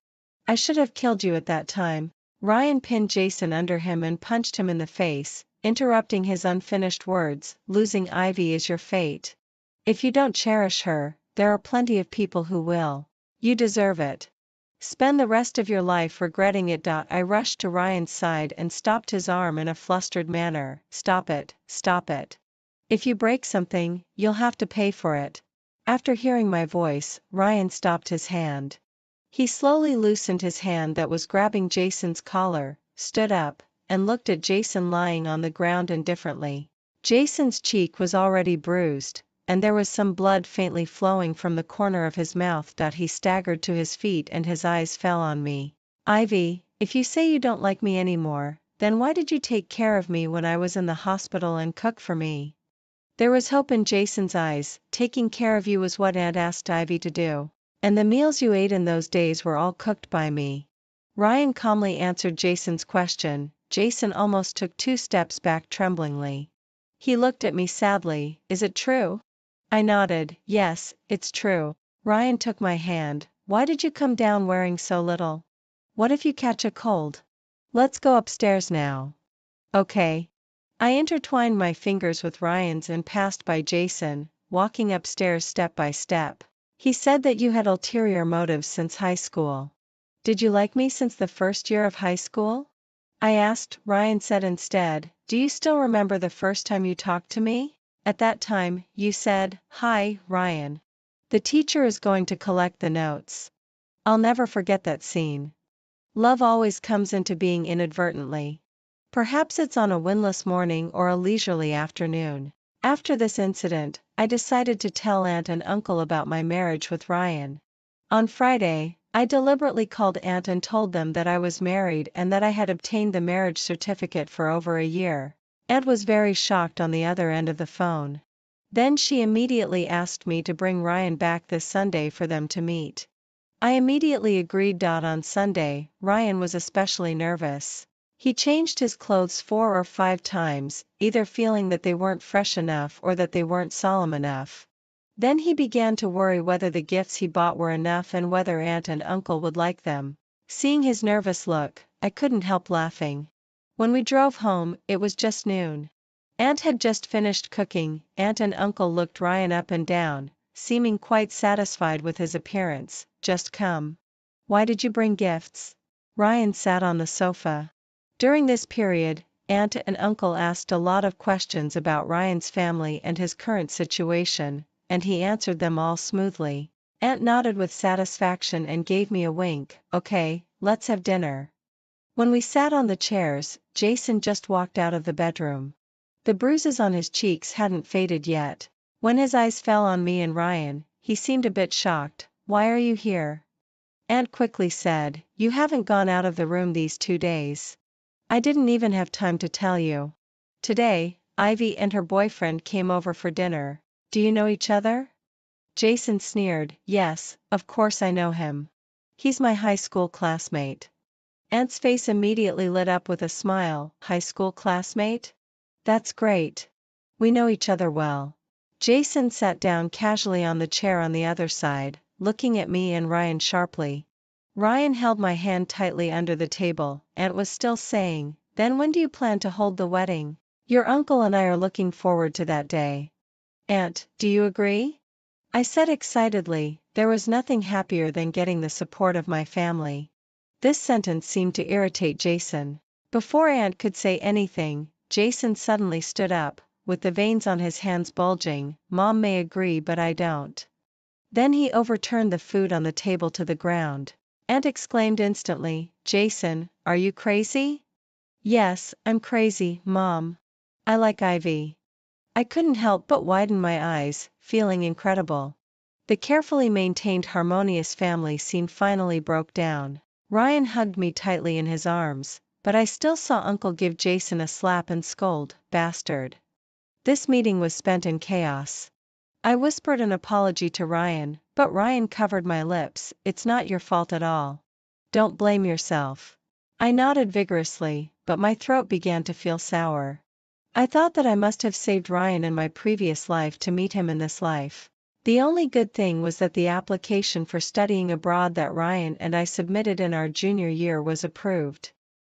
Speaker 1: I should have killed you at that time." Ryan pinned Jason under him and punched him in the face, interrupting his unfinished words. "Losing Ivy is your fate. If you don't cherish her, there are plenty of people who will. You deserve it. Spend the rest of your life regretting it." I rushed to Ryan's side and stopped his arm in a flustered manner. "Stop it, stop it. If you break something, you'll have to pay for it." After hearing my voice, Ryan stopped his hand. He slowly loosened his hand that was grabbing Jason's collar, stood up, and looked at Jason lying on the ground indifferently. Jason's cheek was already bruised, and there was some blood faintly flowing from the corner of his mouth. He staggered to his feet and his eyes fell on me. "Ivy, if you say you don't like me anymore, then why did you take care of me when I was in the hospital and cook for me?" There was hope in Jason's eyes. "Taking care of you was what Aunt asked Ivy to do. And the meals you ate in those days were all cooked by me." Ryan calmly answered Jason's question. Jason almost took 2 steps back tremblingly. He looked at me sadly. "Is it true?" I nodded. "Yes, it's true." Ryan took my hand. "Why did you come down wearing so little? What if you catch a cold? Let's go upstairs now." "Okay." I intertwined my fingers with Ryan's and passed by Jason, walking upstairs step by step. "He said that you had ulterior motives since high school. Did you like me since the first year of high school?" I asked. Ryan said instead, "Do you still remember the first time you talked to me? At that time, you said, 'Hi, Ryan. The teacher is going to collect the notes.' I'll never forget that scene. Love always comes into being inadvertently. Perhaps it's on a windless morning or a leisurely afternoon." After this incident, I decided to tell Aunt and Uncle about my marriage with Ryan. On Friday, I deliberately called Aunt and told them that I was married and that I had obtained the marriage certificate for over a year. Aunt was very shocked on the other end of the phone. Then she immediately asked me to bring Ryan back this Sunday for them to meet. I immediately agreed. On Sunday, Ryan was especially nervous. He changed his clothes 4 or 5 times, either feeling that they weren't fresh enough or that they weren't solemn enough. Then he began to worry whether the gifts he bought were enough and whether Aunt and Uncle would like them. Seeing his nervous look, I couldn't help laughing. When we drove home, it was just noon. Aunt had just finished cooking. Aunt and Uncle looked Ryan up and down, seeming quite satisfied with his appearance. "Just come. Why did you bring gifts?" Ryan sat on the sofa. During this period, Aunt and Uncle asked a lot of questions about Ryan's family and his current situation, and he answered them all smoothly. Aunt nodded with satisfaction and gave me a wink. "Okay, let's have dinner." When we sat on the chairs, Jason just walked out of the bedroom. The bruises on his cheeks hadn't faded yet. When his eyes fell on me and Ryan, he seemed a bit shocked. "Why are you here?" Aunt quickly said, "You haven't gone out of the room these 2 days. I didn't even have time to tell you. Today, Ivy and her boyfriend came over for dinner. Do you know each other?" Jason sneered. "Yes, of course I know him. He's my high school classmate." Aunt's face immediately lit up with a smile. "High school classmate? That's great. We know each other well." Jason sat down casually on the chair on the other side, looking at me and Ryan sharply. Ryan held my hand tightly under the table. Aunt was still saying, "Then when do you plan to hold the wedding? Your uncle and I are looking forward to that day." "Aunt, do you agree?" I said excitedly. There was nothing happier than getting the support of my family. This sentence seemed to irritate Jason. Before Aunt could say anything, Jason suddenly stood up, with the veins on his hands bulging. "Mom may agree but I don't." Then he overturned the food on the table to the ground. Aunt exclaimed instantly, "Jason, are you crazy?" "Yes, I'm crazy, Mom. I like Ivy." I couldn't help but widen my eyes, feeling incredible. The carefully maintained harmonious family scene finally broke down. Ryan hugged me tightly in his arms, but I still saw Uncle give Jason a slap and scold, "Bastard." This meeting was spent in chaos. I whispered an apology to Ryan, but Ryan covered my lips. "It's not your fault at all. Don't blame yourself." I nodded vigorously, but my throat began to feel sour. I thought that I must have saved Ryan in my previous life to meet him in this life. The only good thing was that the application for studying abroad that Ryan and I submitted in our junior year was approved.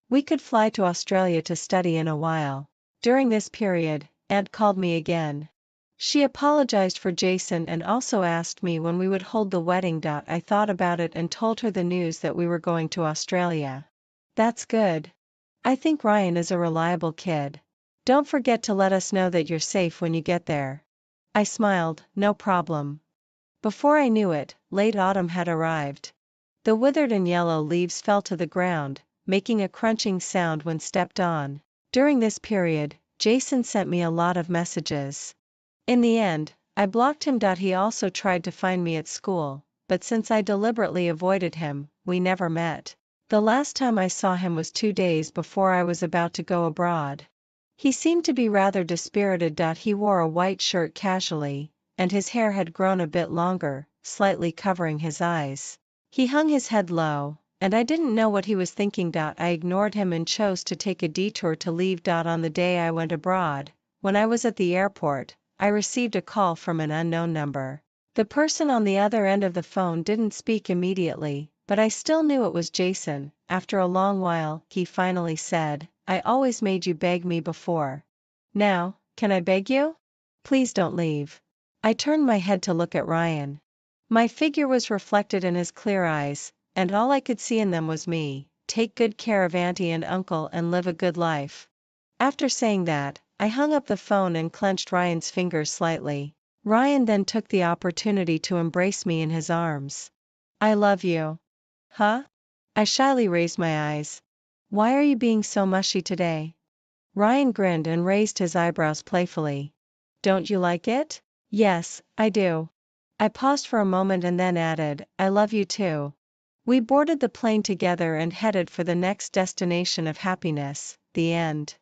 Speaker 1: We could fly to Australia to study in a while. During this period, Aunt called me again. She apologized for Jason and also asked me when we would hold the wedding. I thought about it and told her the news that we were going to Australia. "That's good. I think Ryan is a reliable kid. Don't forget to let us know that you're safe when you get there." I smiled, "No problem." Before I knew it, late autumn had arrived. The withered and yellow leaves fell to the ground, making a crunching sound when stepped on. During this period, Jason sent me a lot of messages. In the end, I blocked him. He also tried to find me at school, but since I deliberately avoided him, we never met. The last time I saw him was 2 days before I was about to go abroad. He seemed to be rather dispirited. He wore a white shirt casually, and his hair had grown a bit longer, slightly covering his eyes. He hung his head low, and I didn't know what he was thinking. I ignored him and chose to take a detour to leave. On the day I went abroad, when I was at the airport, I received a call from an unknown number. The person on the other end of the phone didn't speak immediately, but I still knew it was Jason. After a long while, he finally said, "I always made you beg me before. Now, can I beg you? Please don't leave." I turned my head to look at Ryan. My figure was reflected in his clear eyes, and all I could see in them was me. "Take good care of Auntie and Uncle and live a good life." After saying that, I hung up the phone and clenched Ryan's fingers slightly. Ryan then took the opportunity to embrace me in his arms. "I love you." "Huh?" I shyly raised my eyes. "Why are you being so mushy today?" Ryan grinned and raised his eyebrows playfully. "Don't you like it?" "Yes, I do." I paused for a moment and then added, "I love you too." We boarded the plane together and headed for the next destination of happiness, the end.